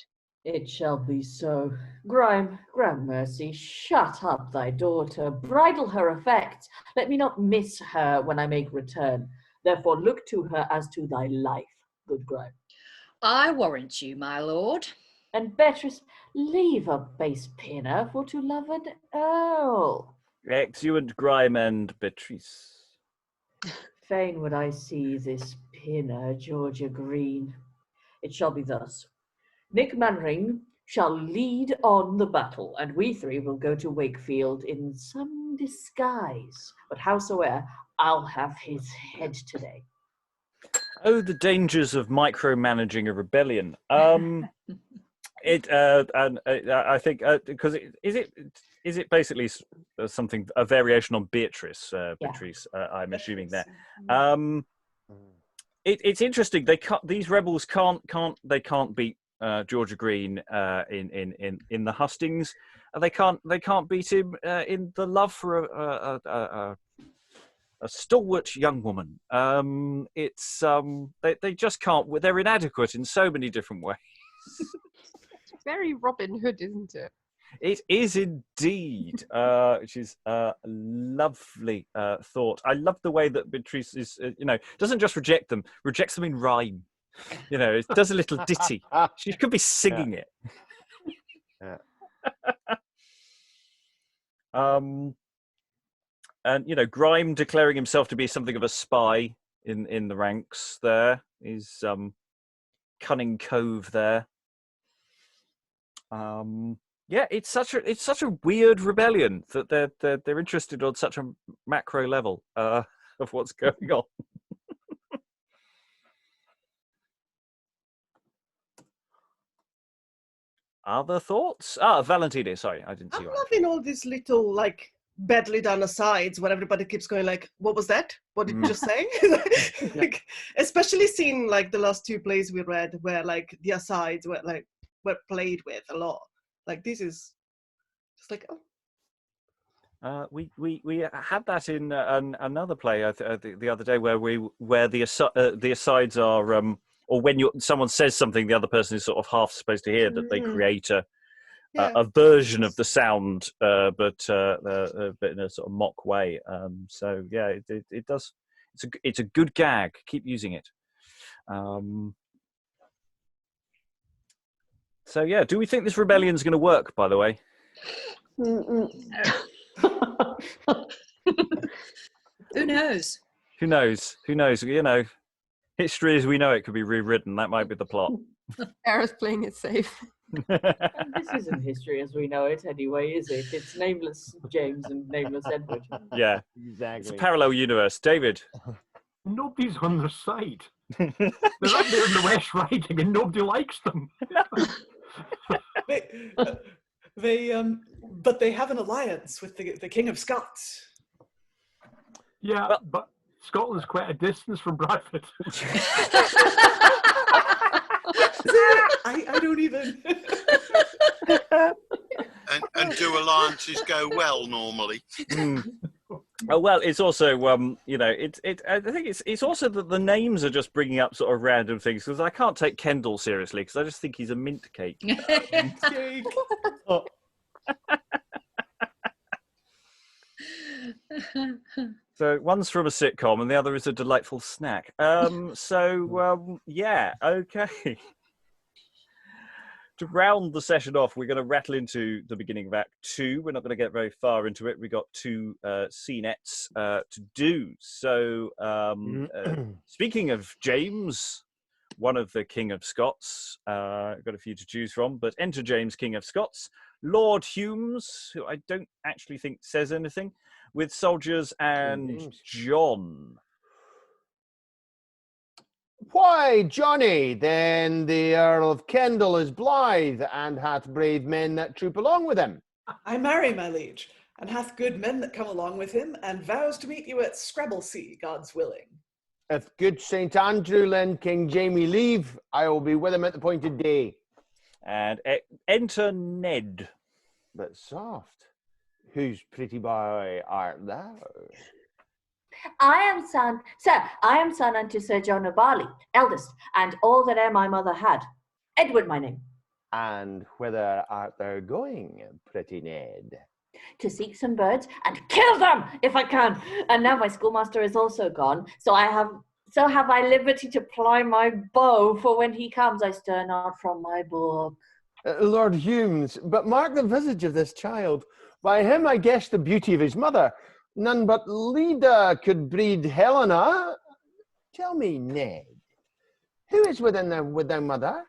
It shall be so. Grime, Gramercy, shut up thy daughter, bridle her effects. Let me not miss her when I make return. Therefore look to her as to thy life, good Grime. I warrant you, my lord. And Bettris, leave a base pinner for to love an earl. Exeunt Grime and Bettris. Fain would I see this pinner, Georgia Greene. It shall be thus. Nick Mannering shall lead on the battle, and we 3 will go to Wakefield in some disguise. But howsoe'er, I'll have his head today. Oh, the dangers of micromanaging a rebellion. I think because is it basically something, a variation on Beatrice? Beatrice, I'm assuming there. It's interesting. These rebels can't beat Georgia Greene in the hustings. They can't beat him in the love for stalwart young woman. It's they just can't. They're inadequate in so many different ways. It's very Robin Hood, isn't it? It is indeed, which is a lovely thought. I love the way that Bettris is, doesn't just reject them, rejects them in rhyme. It does a little ditty. She could be singing it. Yeah. And Grime declaring himself to be something of a spy in the ranks. There is cunning cove there. Yeah, it's such a weird rebellion that they're interested on such a macro level of what's going on. Other thoughts? Valentina, sorry, I didn't see I'm you. loving all these little badly done asides where everybody keeps going what was that? What did you just say? Especially seeing the last two plays we read where the asides were played with a lot. This is just We had that in another play the other day where the asides are or when someone says something the other person is sort of half supposed to hear that they create a version of the sound but in a sort of mock way. So yeah, it does. It's a good gag. Keep using it. So yeah, do we think this rebellion's going to work? By the way. Who knows? Who knows? History as we know it could be rewritten. That might be the plot. Sarah's playing it safe. This isn't history as we know it anyway, is it? It's nameless James and nameless Edward. Yeah, exactly. It's a parallel universe. David? Nobody's on their side. They're up there in the West Riding and nobody likes them. But they have an alliance with the King of Scots. Yeah, but Scotland's quite a distance from Bradford. I don't even. and do alliances go well normally? Oh well, it's also I think it's also that the names are just bringing up sort of random things because I can't take Kendall seriously because I just think he's a mint cake. So one's from a sitcom and the other is a delightful snack. Yeah, okay. To round the session off, we're going to rattle into the beginning of Act 2. We're not going to get very far into it. We've got two scenettes to do. So, speaking of James, one of the King of Scots, got a few to choose from, but enter James, King of Scots, Lord Humes, who I don't actually think says anything, with soldiers and John. Why, Johnny, then the Earl of Kendall is blithe, and hath brave men that troop along with him. I marry, my liege, and hath good men that come along with him, and vows to meet you at Scrabblesea, God's willing. If good St. Andrew lend King Jamie leave, I will be with him at the appointed day. And enter Ned. But soft, whose pretty boy art thou? I am son unto Sir John of Barley, eldest, and all that e'er my mother had. Edward my name. And whither art thou going, pretty Ned? To seek some birds and kill them if I can. And now my schoolmaster is also gone, so have I liberty to ply my bow, for when he comes I stir not from my book. Lord Humes, but mark the visage of this child. By him I guess the beauty of his mother. None but Leda could breed Helena. Tell me, Ned, who is with thy mother?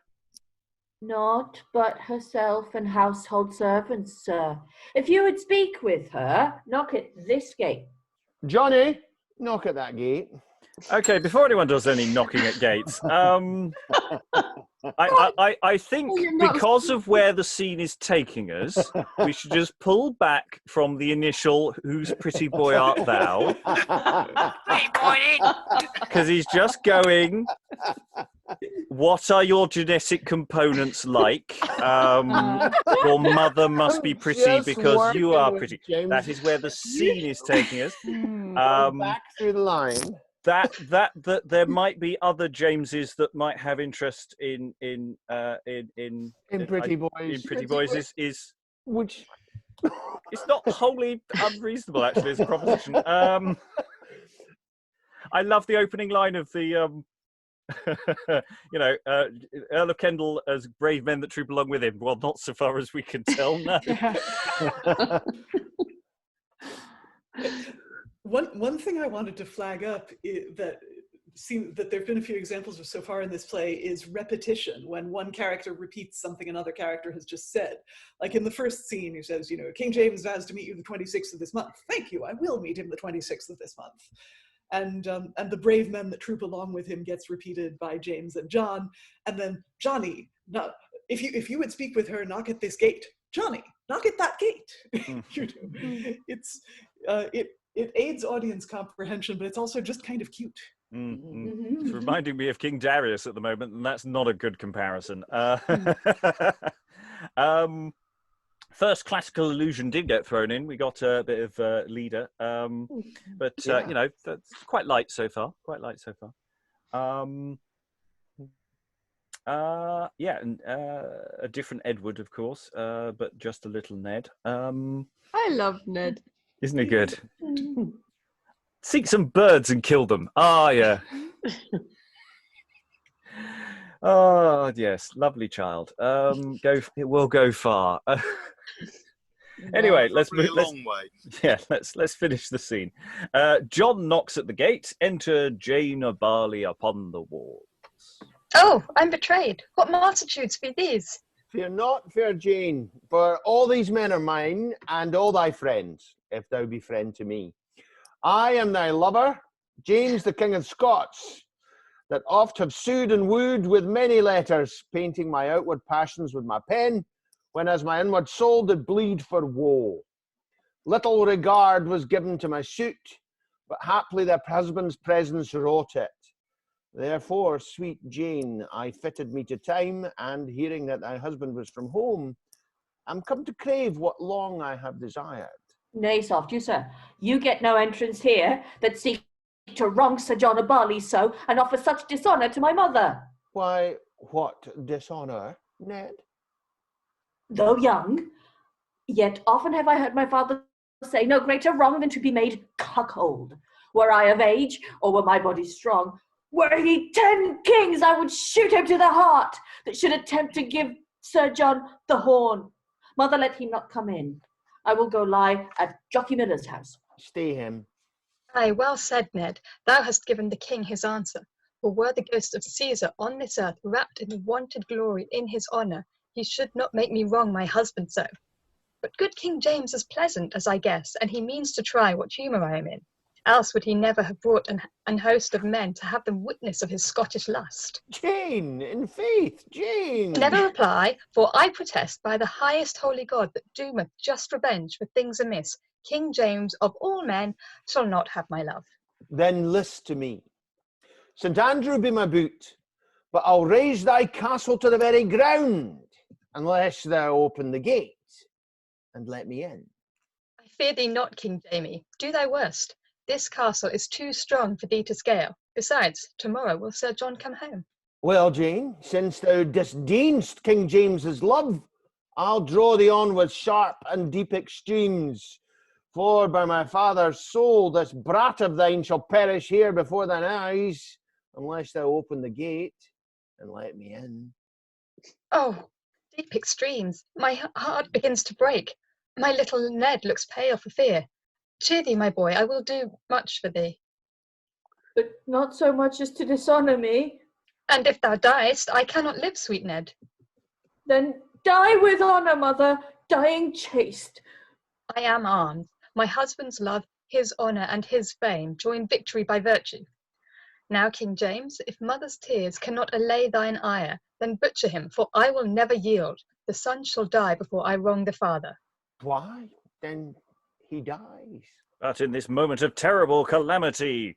Naught but herself and household servants, sir. If you would speak with her, knock at this gate. Johnny, knock at that gate. Okay, before anyone does any knocking at gates, I think because of wwhere the scene is taking us, we should just pull back from the initial "Whose pretty boy art thou?" Because he's just going, what are your genetic components like? Your mother must be pretty because you are pretty. That is where the scene is taking us. Back through the line. That there might be other Jameses that might have interest in Pretty boys. In pretty boys is which it's not wholly unreasonable actually as a proposition. I love the opening line of the Earl of Kendall as brave men that troop along with him. Well, not so far as we can tell now. One thing I wanted to flag up that there have been a few examples of so far in this play is repetition, when one character repeats something another character has just said. Like in the first scene, he says, King James vows to meet you the 26th of this month. Thank you, I will meet him the 26th of this month. And the brave men that troop along with him gets repeated by James and John. And then Johnny, if you would speak with her, knock at this gate. Johnny, knock at that gate. It aids audience comprehension, but it's also just kind of cute. It's reminding me of King Darius at the moment, and that's not a good comparison. First classical allusion did get thrown in. We got a bit of leader, but that's quite light so far. And a different Edward, of course, but just a little Ned. I love Ned. Isn't he good? Seek some birds and kill them. Ah, yeah. Oh, yes. Lovely child. It will go far. Anyway, let's move. Let's finish the scene. John knocks at the gate. Enter Jane Barley upon the walls. Oh, I'm betrayed. What multitudes be these? Fear not, fair Jane, for all these men are mine, and all thy friends, if thou be friend to me. I am thy lover, James the King of Scots, that oft have sued and wooed with many letters, painting my outward passions with my pen, when as my inward soul did bleed for woe. Little regard was given to my suit, but haply their husband's presence wrought it. Therefore, sweet Jane, I fitted me to time, and hearing that thy husband was from home, am come to crave what long I have desired. Nay, soft you, sir. You get no entrance here that seek to wrong Sir John of Barley so, and offer such dishonour to my mother. Why, what dishonour, Ned? Though young, yet often have I heard my father say no greater wrong than to be made cuckold. Were I of age, or were my body strong, were he 10 kings, I would shoot him to the heart that should attempt to give Sir John the horn. Mother, let him not come in. I will go lie at Jockey Miller's house. Stay him. Aye, well said, Ned. Thou hast given the king his answer. For were the ghost of Caesar on this earth wrapped in wonted glory in his honour, he should not make me wrong my husband so. But good King James is pleasant, as I guess, and he means to try what humour I am in. Else would he never have brought an host of men to have them witness of his Scottish lust. Jane, in faith, Jane! Never reply, for I protest by the highest holy God that doometh just revenge for things amiss, King James of all men shall not have my love. Then list to me. St. Andrew be my boot, but I'll raise thy castle to the very ground, unless thou open the gate and let me in. I fear thee not, King Jamie. Do thy worst. This castle is too strong for thee to scale. Besides, tomorrow will Sir John come home. Well, Jane, since thou disdainst King James's love, I'll draw thee on with sharp and deep extremes. For by my father's soul, this brat of thine shall perish here before thine eyes, unless thou open the gate and let me in. Oh, deep extremes. My heart begins to break. My little Ned looks pale for fear. Cheer thee, my boy, I will do much for thee. But not so much as to dishonour me. And if thou diest, I cannot live, sweet Ned. Then die with honour, mother, dying chaste. I am armed. My husband's love, his honour, and his fame join victory by virtue. Now, King James, if mother's tears cannot allay thine ire, then butcher him, for I will never yield. The son shall die before I wrong the father. Why? Then he dies. But in this moment of terrible calamity,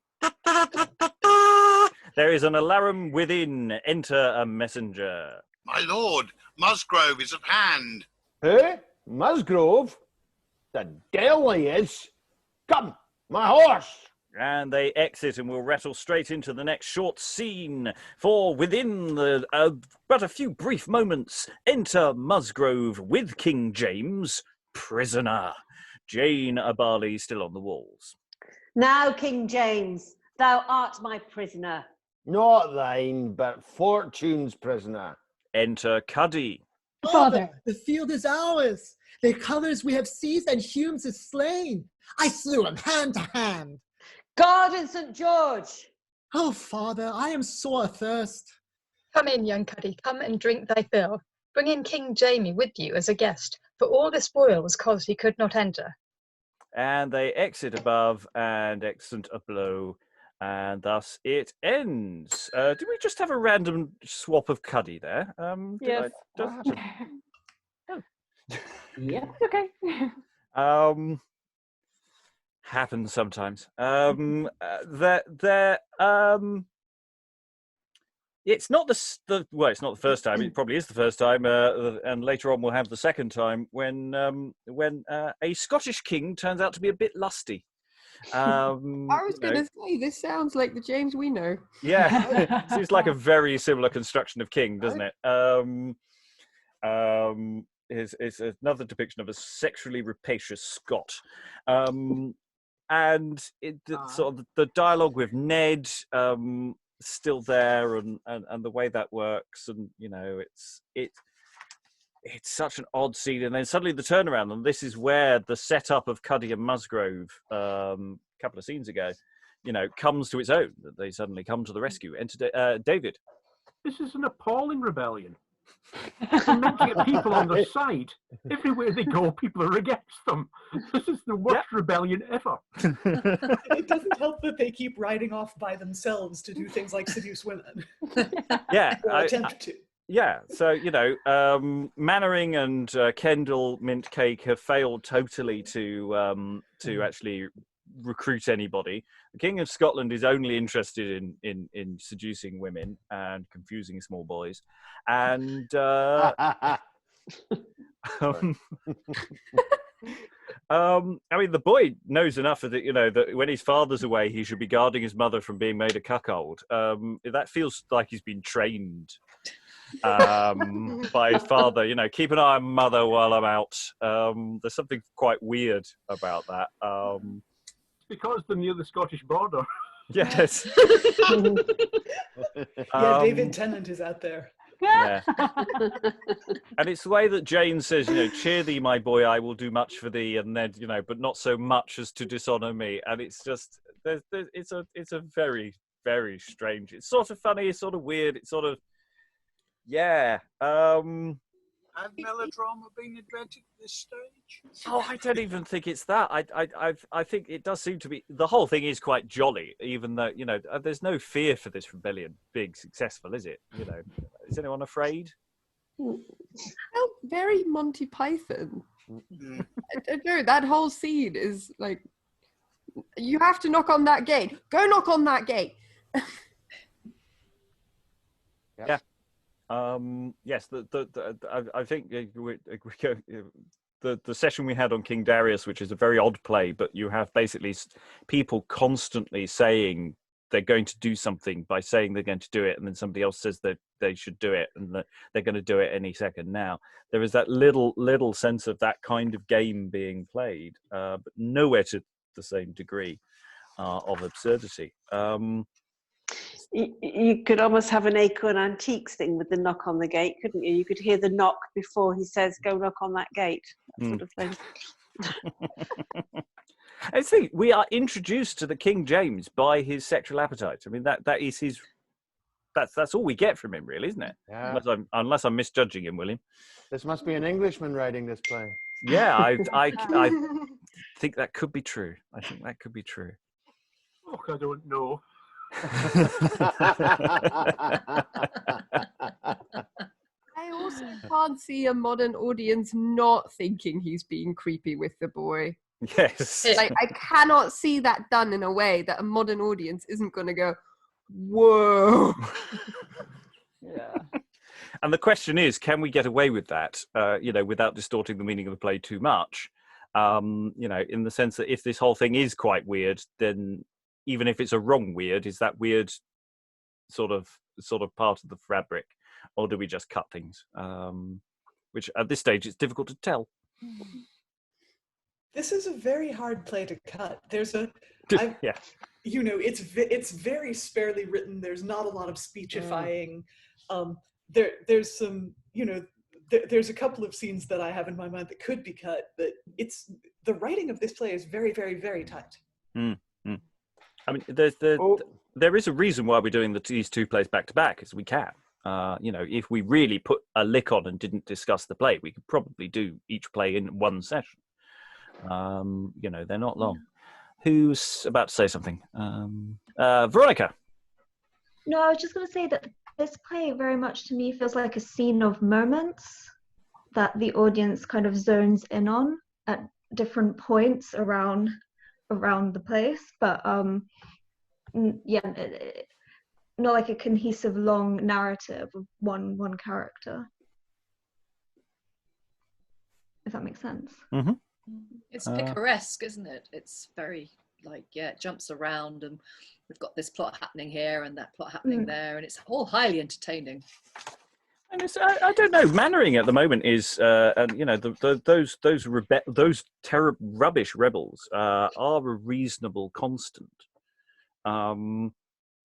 there is an alarum within. Enter a messenger. My lord, Musgrove is at hand. Eh? Musgrove? The devil he is. Come, my horse. And they exit, and we'll rattle straight into the next short scene. For within but a few brief moments, enter Musgrove with King James, prisoner. Jane Abali still on the walls. Now, King James, thou art my prisoner. Not thine, but fortune's prisoner. Enter Cuddy. Father, the field is ours. The colours we have seized and Humes is slain. I slew him hand to hand. God and St. George! Oh, father, I am sore athirst. Come in, young Cuddy, come and drink thy fill. Bring in King Jamie with you as a guest, for all this spoil was cause he could not enter. And they exit above and exit below, and thus it ends. Did we just have a random swap of Cuddy there? Yes. Yeah. Okay. Happens sometimes. It's not well, it's not the first time. It probably is the first time, and later on we'll have the second time when a Scottish king turns out to be a bit lusty. I was going to say, this sounds like the James we know. Yeah, seems like a very similar construction of king, doesn't it? Is another depiction of a sexually rapacious Scot. And sort of the dialogue with Ned still there, and the way that works, and it's such an odd scene, and then suddenly the turnaround, and this is where the setup of Cuddy and Musgrove a couple of scenes ago, comes to its own. That they suddenly come to the rescue. Enter David. This is an appalling rebellion. They're meant to get people on their side. Everywhere they go, people are against them. This is the worst rebellion ever. It doesn't help that they keep riding off by themselves to do things like seduce women. Yeah, or attempt to. Yeah, so Mannering and Kendall Mint Cake have failed totally to actually recruit anybody. The King of Scotland is only interested in seducing women and confusing small boys, and I mean, the boy knows enough that that when his father's away, he should be guarding his mother from being made a cuckold. That feels like he's been trained by his father. Keep an eye on mother while I'm out. There's something quite weird about that. Because they're near the Scottish border. Yes. Yeah, David Tennant is out there. Yeah. And it's the way that Jane says, cheer thee, my boy, I will do much for thee, and then, but not so much as to dishonour me. And it's just, it's a very, very strange. It's sort of funny, it's sort of weird, it's sort of, yeah. Has melodrama been invented at this stage? Oh, I don't even think it's that. I think it does seem to be, the whole thing is quite jolly, even though, there's no fear for this rebellion being successful, is it? Is anyone afraid? Felt very Monty Python. I don't know, that whole scene is like, you have to knock on that gate. Go knock on that gate. Yeah. Yes, I think the session we had on King Darius, which is a very odd play, but you have basically people constantly saying they're going to do something by saying they're going to do it, and then somebody else says that they should do it, and that they're going to do it any second now. There is that little sense of that kind of game being played, but nowhere to the same degree of absurdity. You could almost have an Acorn Antiques thing with the knock on the gate, couldn't you? You could hear the knock before he says, go knock on that gate, that sort of thing. I think we are introduced to the King James by his sexual appetite. I mean, that is his, that's all we get from him, really, isn't it? Yeah. Unless I'm misjudging him, William. This must be an Englishman writing this play. Yeah, I think that could be true. I think that could be true. Oh, I don't know. I also can't see a modern audience not thinking he's being creepy with the boy. Yes. Like, I cannot see that done in a way that a modern audience isn't going to go, whoa. Yeah. And the question is, can we get away with that, without distorting the meaning of the play too much? In the sense that if this whole thing is quite weird, then even if it's a wrong weird, is that weird sort of part of the fabric, or do we just cut things? Which at this stage it's difficult to tell. This is a very hard play to cut. There's a, yeah, you know, it's very sparely written. There's not a lot of speechifying. There's some, you know, there's a couple of scenes that I have in my mind that could be cut, but the writing of this play is very, very, very tight. I mean, there is a reason why we're doing these two plays back to back, is we can. You know, if we really put a lick on and didn't discuss the play, we could probably do each play in one session. You know, they're not long. Who's about to say something? Veronica. No, I was just going to say that this play very much to me feels like a scene of moments that the audience kind of zones in on at different points around the place, but yeah, not like a cohesive long narrative of one character, if that makes sense. Mm-hmm. It's picaresque, isn't it? It's very like, yeah, it jumps around, and we've got this plot happening here and that plot happening there, and it's all highly entertaining. And it's, I don't know, Mannering at the moment is, and you know, those rubbish rebels are a reasonable constant. And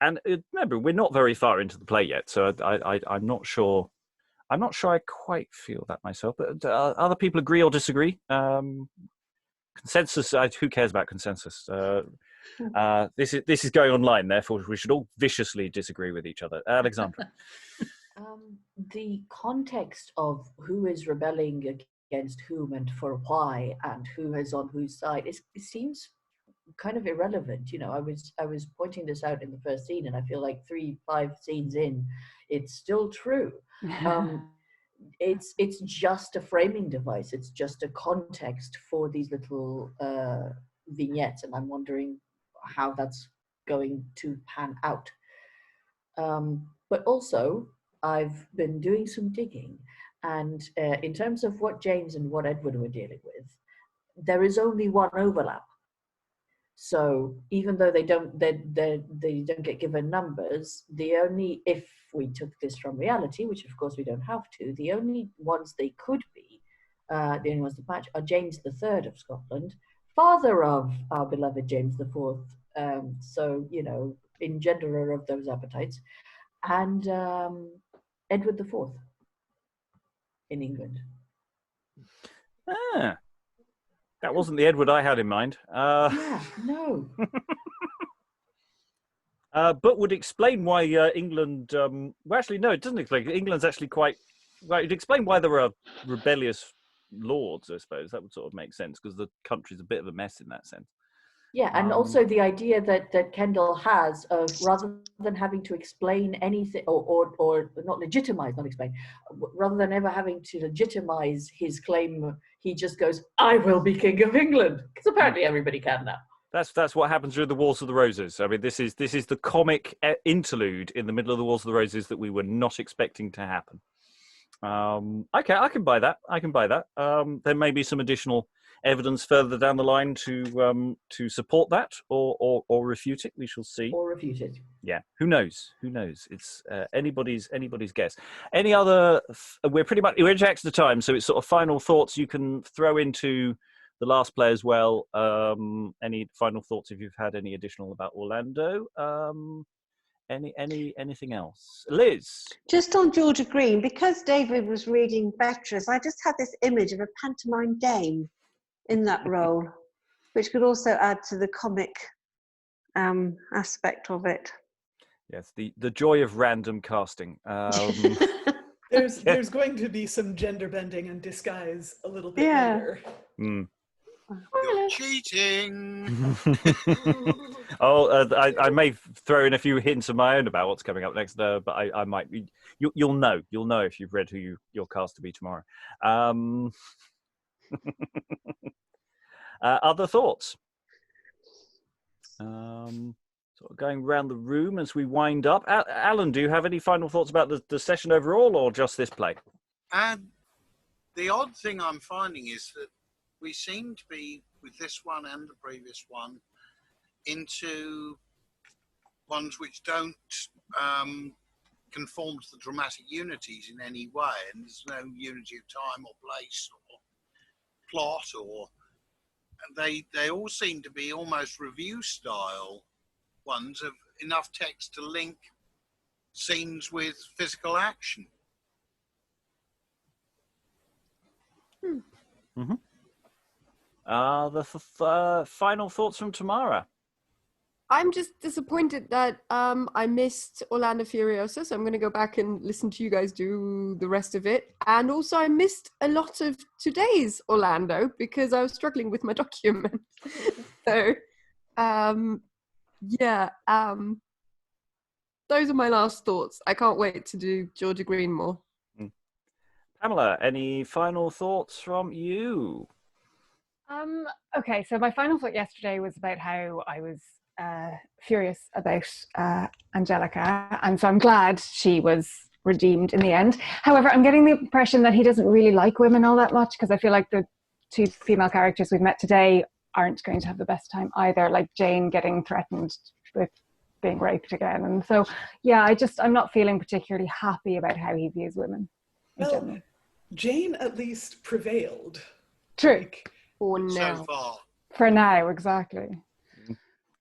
remember, we're not very far into the play yet, so I'm not sure. I'm not sure I quite feel that myself, but other people agree or disagree. Consensus. Who cares about consensus? This is going online, therefore we should all viciously disagree with each other. Alexandra. The context of who is rebelling against whom and for why, and who is on whose side, it seems kind of irrelevant. You know, I was pointing this out in the first scene, and I feel like 3-5 scenes in, it's still true. It's just a framing device. It's just a context for these little vignettes, and I'm wondering how that's going to pan out. But also, I've been doing some digging, and in terms of what James and what Edward were dealing with, there is only one overlap. So even though they don't get given numbers, if we took this from reality, which of course we don't have to, the only ones they could be, the only ones to match, are James III of Scotland, father of our beloved James IV, so, you know, engenderer of those appetites, and Edward IV in England. That wasn't the Edward I had in mind. Yeah, no. But would explain why England... well, actually, no, it doesn't explain. England's actually quite... Well, it'd explain why there are rebellious lords, I suppose. That would sort of make sense, because the country's a bit of a mess in that sense. Yeah, and also the idea that Kendall has of, rather than having to explain anything, or not legitimize, not explain, rather than ever having to legitimize his claim, he just goes, "I will be king of England," because apparently everybody can now. That's what happens during the Wars of the Roses. I mean, this is the comic interlude in the middle of the Wars of the Roses that we were not expecting to happen. Okay, I can buy that. There may be some additional evidence further down the line to support that or refute it. We shall see. Or refute it. Yeah. Who knows? It's anybody's guess. Any other? We're into extra time, so it's sort of final thoughts you can throw into the last play as well. Any final thoughts if you've had any additional about Orlando? Anything else? Liz? Just on Georgia Green, because David was reading Bettris, I just had this image of a pantomime dame in that role, which could also add to the comic aspect of it. Yes, the joy of random casting. There's going to be some gender bending and disguise a little bit later. You're cheating. I may throw in a few hints of my own about what's coming up next, but I might. You'll know if you've read who you're cast to be tomorrow. Other thoughts? Sort of going around the room as we wind up. Alan, do you have any final thoughts about the session overall, or just this play? The odd thing I'm finding is that we seem to be, with this one and the previous one, into ones which don't conform to the dramatic unities in any way, and there's no unity of time or place or plot, or they all seem to be almost review style ones of enough text to link scenes with physical action. Mm-hmm. The final thoughts from Tamara. I'm just disappointed that I missed Orlando Furioso, so I'm going to go back and listen to you guys do the rest of it. And also I missed a lot of today's Orlando because I was struggling with my document. So, those are my last thoughts. I can't wait to do Georgia Green more. Pamela, any final thoughts from you? Okay, so my final thought yesterday was about how I was furious about Angelica, and so I'm glad she was redeemed in the end. However, I'm getting the impression that he doesn't really like women all that much, because I feel like the two female characters we've met today aren't going to have the best time either, like Jane getting threatened with being raped again. And so, yeah, I'm not feeling particularly happy about how he views women in general. Jane at least prevailed. True. For now. So far. For now, exactly.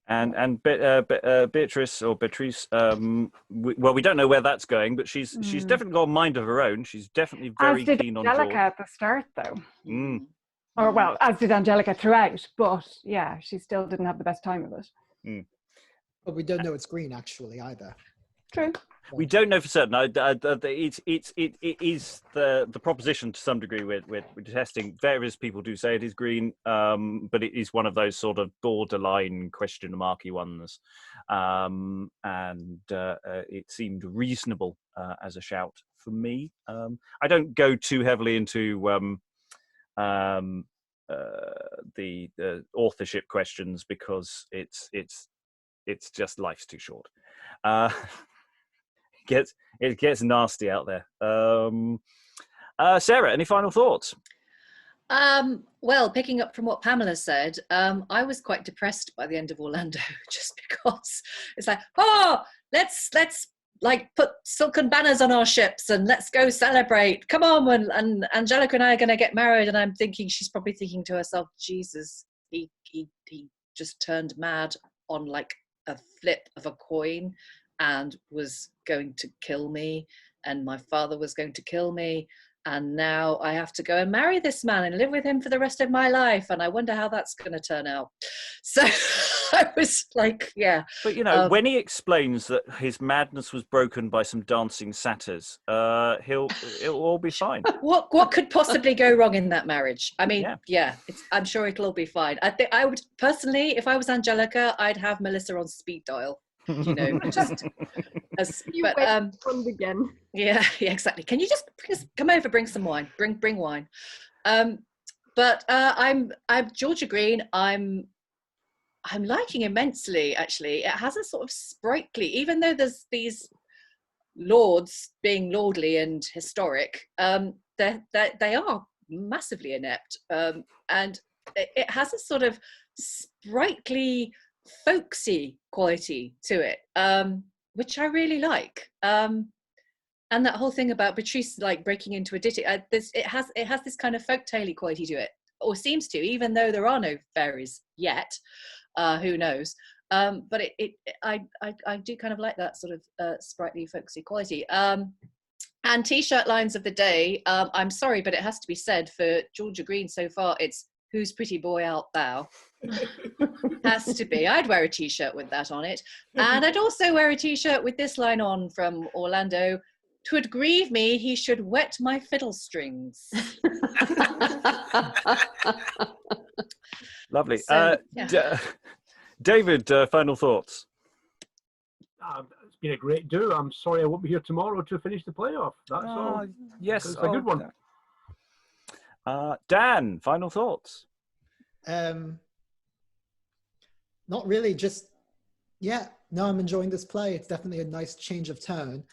And Beatrice or Bettris, we don't know where that's going, but she's definitely got a mind of her own. She's definitely very keen on George. As did Angelica at the start, though. Or, well, as did Angelica throughout, but yeah, she still didn't have the best time of it. But we don't know it's Green, actually, either. True. We don't know for certain. It is the proposition to some degree we're testing. Various people do say it is Green, but it is one of those sort of borderline question marky ones, and it seemed reasonable as a shout for me. I don't go too heavily into the authorship questions because it's just life's too short. It gets nasty out there. Sarah, any final thoughts? Well, picking up from what Pamela said, I was quite depressed by the end of Orlando, just because it's like, let's like put silken banners on our ships and let's go celebrate. Come on, and Angelica and I are going to get married. And I'm thinking she's probably thinking to herself, Jesus, he just turned mad on like a flip of a coin and was going to kill me, and my father was going to kill me, and now I have to go and marry this man and live with him for the rest of my life, and I wonder how that's going to turn out. So I was like, yeah. But when he explains that his madness was broken by some dancing satyrs, it'll all be fine. What could possibly go wrong in that marriage? I mean, I'm sure it'll all be fine. I think I would personally, if I was Angelica, I'd have Melissa on speed dial. Just again. Yeah, exactly. Can you just come over, bring some wine, bring wine. But I'm Georgia Green. I'm liking immensely. Actually, it has a sort of sprightly, even though there's these lords being lordly and historic. They are massively inept, and it has a sort of sprightly, folksy quality to it, which I really like. And that whole thing about Bettris like breaking into a ditty, it has this kind of folktale quality to it, or seems to, even though there are no fairies yet. Who knows? But I do kind of like that sort of sprightly, folksy quality. And t-shirt lines of the day. I'm sorry, but it has to be said for Georgia Green so far. It's "Whose pretty boy art thou?" Has to be. I'd wear a t-shirt with that on it, and I'd also wear a t-shirt with this line on from Orlando: "'Twould grieve me he should wet my fiddle strings." Lovely. So, David, final thoughts? It's been a great do. I'm sorry I won't be here tomorrow to finish the playoff. That's all. Yes, it's a good one. Dan, final thoughts? Not really, just, I'm enjoying this play. It's definitely a nice change of tone.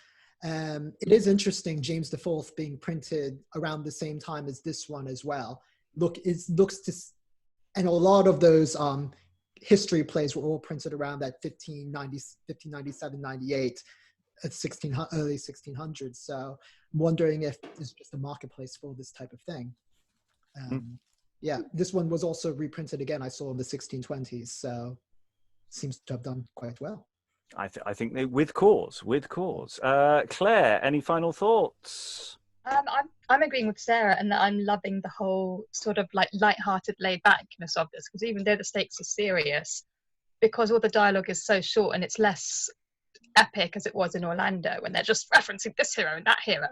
It is interesting, James IV being printed around the same time as this one as well. And a lot of those history plays were all printed around that 1597, 98, early 1600s. So I'm wondering if there's just a marketplace for this type of thing. Yeah, this one was also reprinted again, I saw in the 1620s, so seems to have done quite well. I think with cause. Claire, any final thoughts? I'm agreeing with Sarah, and that I'm loving the whole sort of like light-hearted, laid-backness of this, because even though the stakes are serious, because all the dialogue is so short and it's less epic as it was in Orlando when they're just referencing this hero and that hero,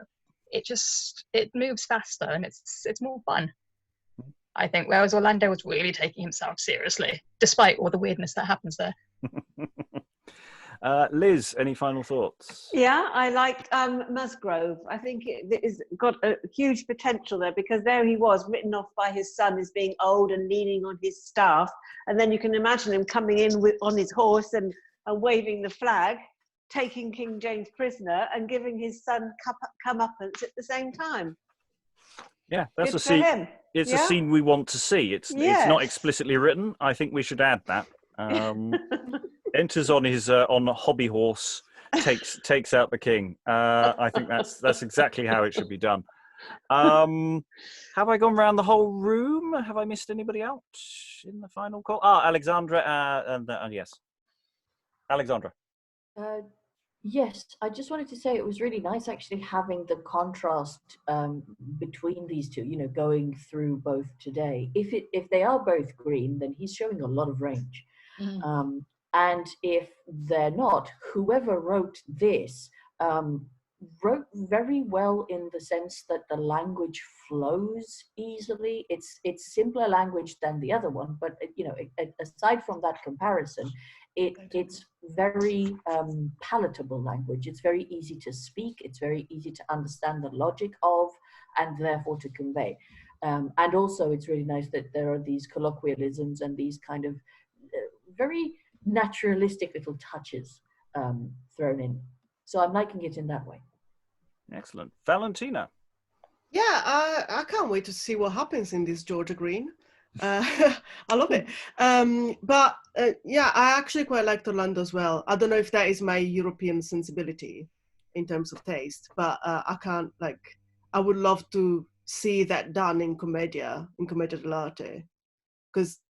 it moves faster and it's more fun, I think, whereas Orlando was really taking himself seriously despite all the weirdness that happens there. Liz, any final thoughts? Yeah, I like Musgrove. I think it's got a huge potential there, because there he was, written off by his son as being old and leaning on his staff, and then you can imagine him coming in on his horse and waving the flag, taking King James prisoner and giving his son comeuppance at the same time. Yeah, that's Good a scene. him. It's Yeah? a scene we want to see. It's not explicitly written. I think we should add that. Enters on his on a hobby horse, takes out the king. I think that's exactly how it should be done. Have I gone around the whole room? Have I missed anybody out in the final call? Alexandra, and yes, Alexandra. Yes, I just wanted to say it was really nice actually having the contrast between these two, going through both today. If they are both green, then he's showing a lot of range. And if they're not, whoever wrote this wrote very well in the sense that the language flows easily. It's simpler language than the other one, but aside from that comparison, it's very palatable language. It's very easy to speak. It's very easy to understand the logic of, and therefore to convey. And also, it's really nice that there are these colloquialisms and these kind of very naturalistic little touches thrown in. So I'm liking it in that way. Excellent. Valentina. Yeah, I can't wait to see what happens in this Georgia Green. I love it. Yeah, I actually quite liked Orlando as well. I don't know if that is my European sensibility in terms of taste, but I would love to see that done in Commedia dell'arte. Because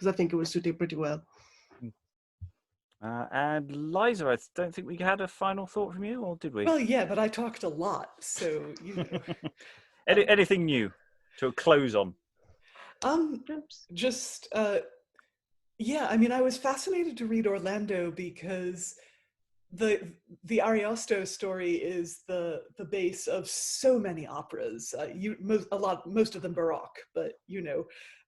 I think it would suit it pretty well. And Liza, I don't think we had a final thought from you, or did we? Well, yeah, but I talked a lot, so Anything new to close on? Yeah, I mean, I was fascinated to read Orlando because the Ariosto story is the base of so many operas. Most of them Baroque, but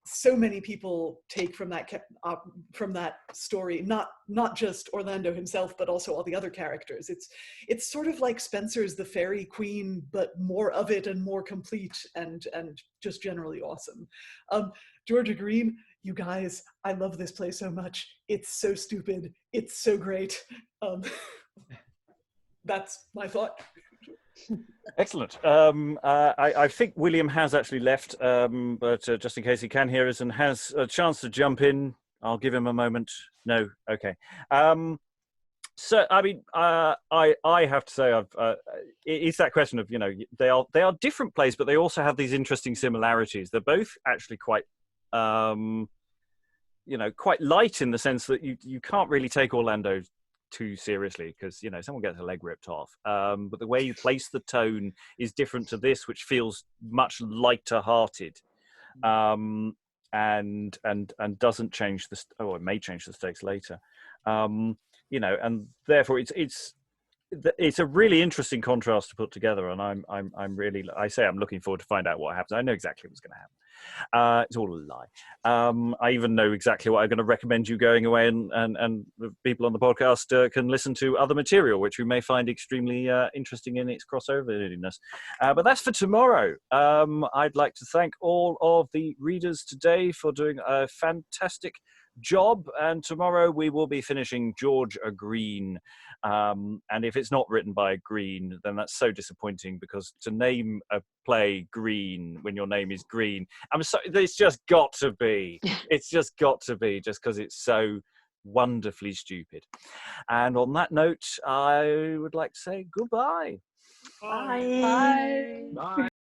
so many people take from that story, not just Orlando himself, but also all the other characters. It's sort of like Spenser's The Fairy Queen, but more of it and more complete and just generally awesome. Georgia Green, you guys, I love this play so much. It's so stupid. It's so great. That's my thought. Excellent. I think William has actually left, but just in case he can hear us and has a chance to jump in, I'll give him a moment. No, okay. So I mean, I have to say, it's that question of they are different plays, but they also have these interesting similarities. They're both actually quite quite light in the sense that you can't really take Orlando too seriously because someone gets a leg ripped off, but the way you place the tone is different to this, which feels much lighter hearted, and doesn't change it may change the stakes later, and therefore it's a really interesting contrast to put together, and I'm really, I'm looking forward to find out what happens. I know exactly what's going to happen. It's all a lie. I even know exactly what I'm going to recommend you going away and the people on the podcast can listen to other material, which we may find extremely interesting in its crossoverness. But that's for tomorrow. I'd like to thank all of the readers today for doing a fantastic job. And tomorrow we will be finishing George Greene. And if it's not written by Greene, then that's so disappointing, because to name a play Greene when your name is Green, I'm sorry, it's just got to be. It's just got to be, just because it's so wonderfully stupid. And on that note, I would like to say goodbye. Bye. Bye.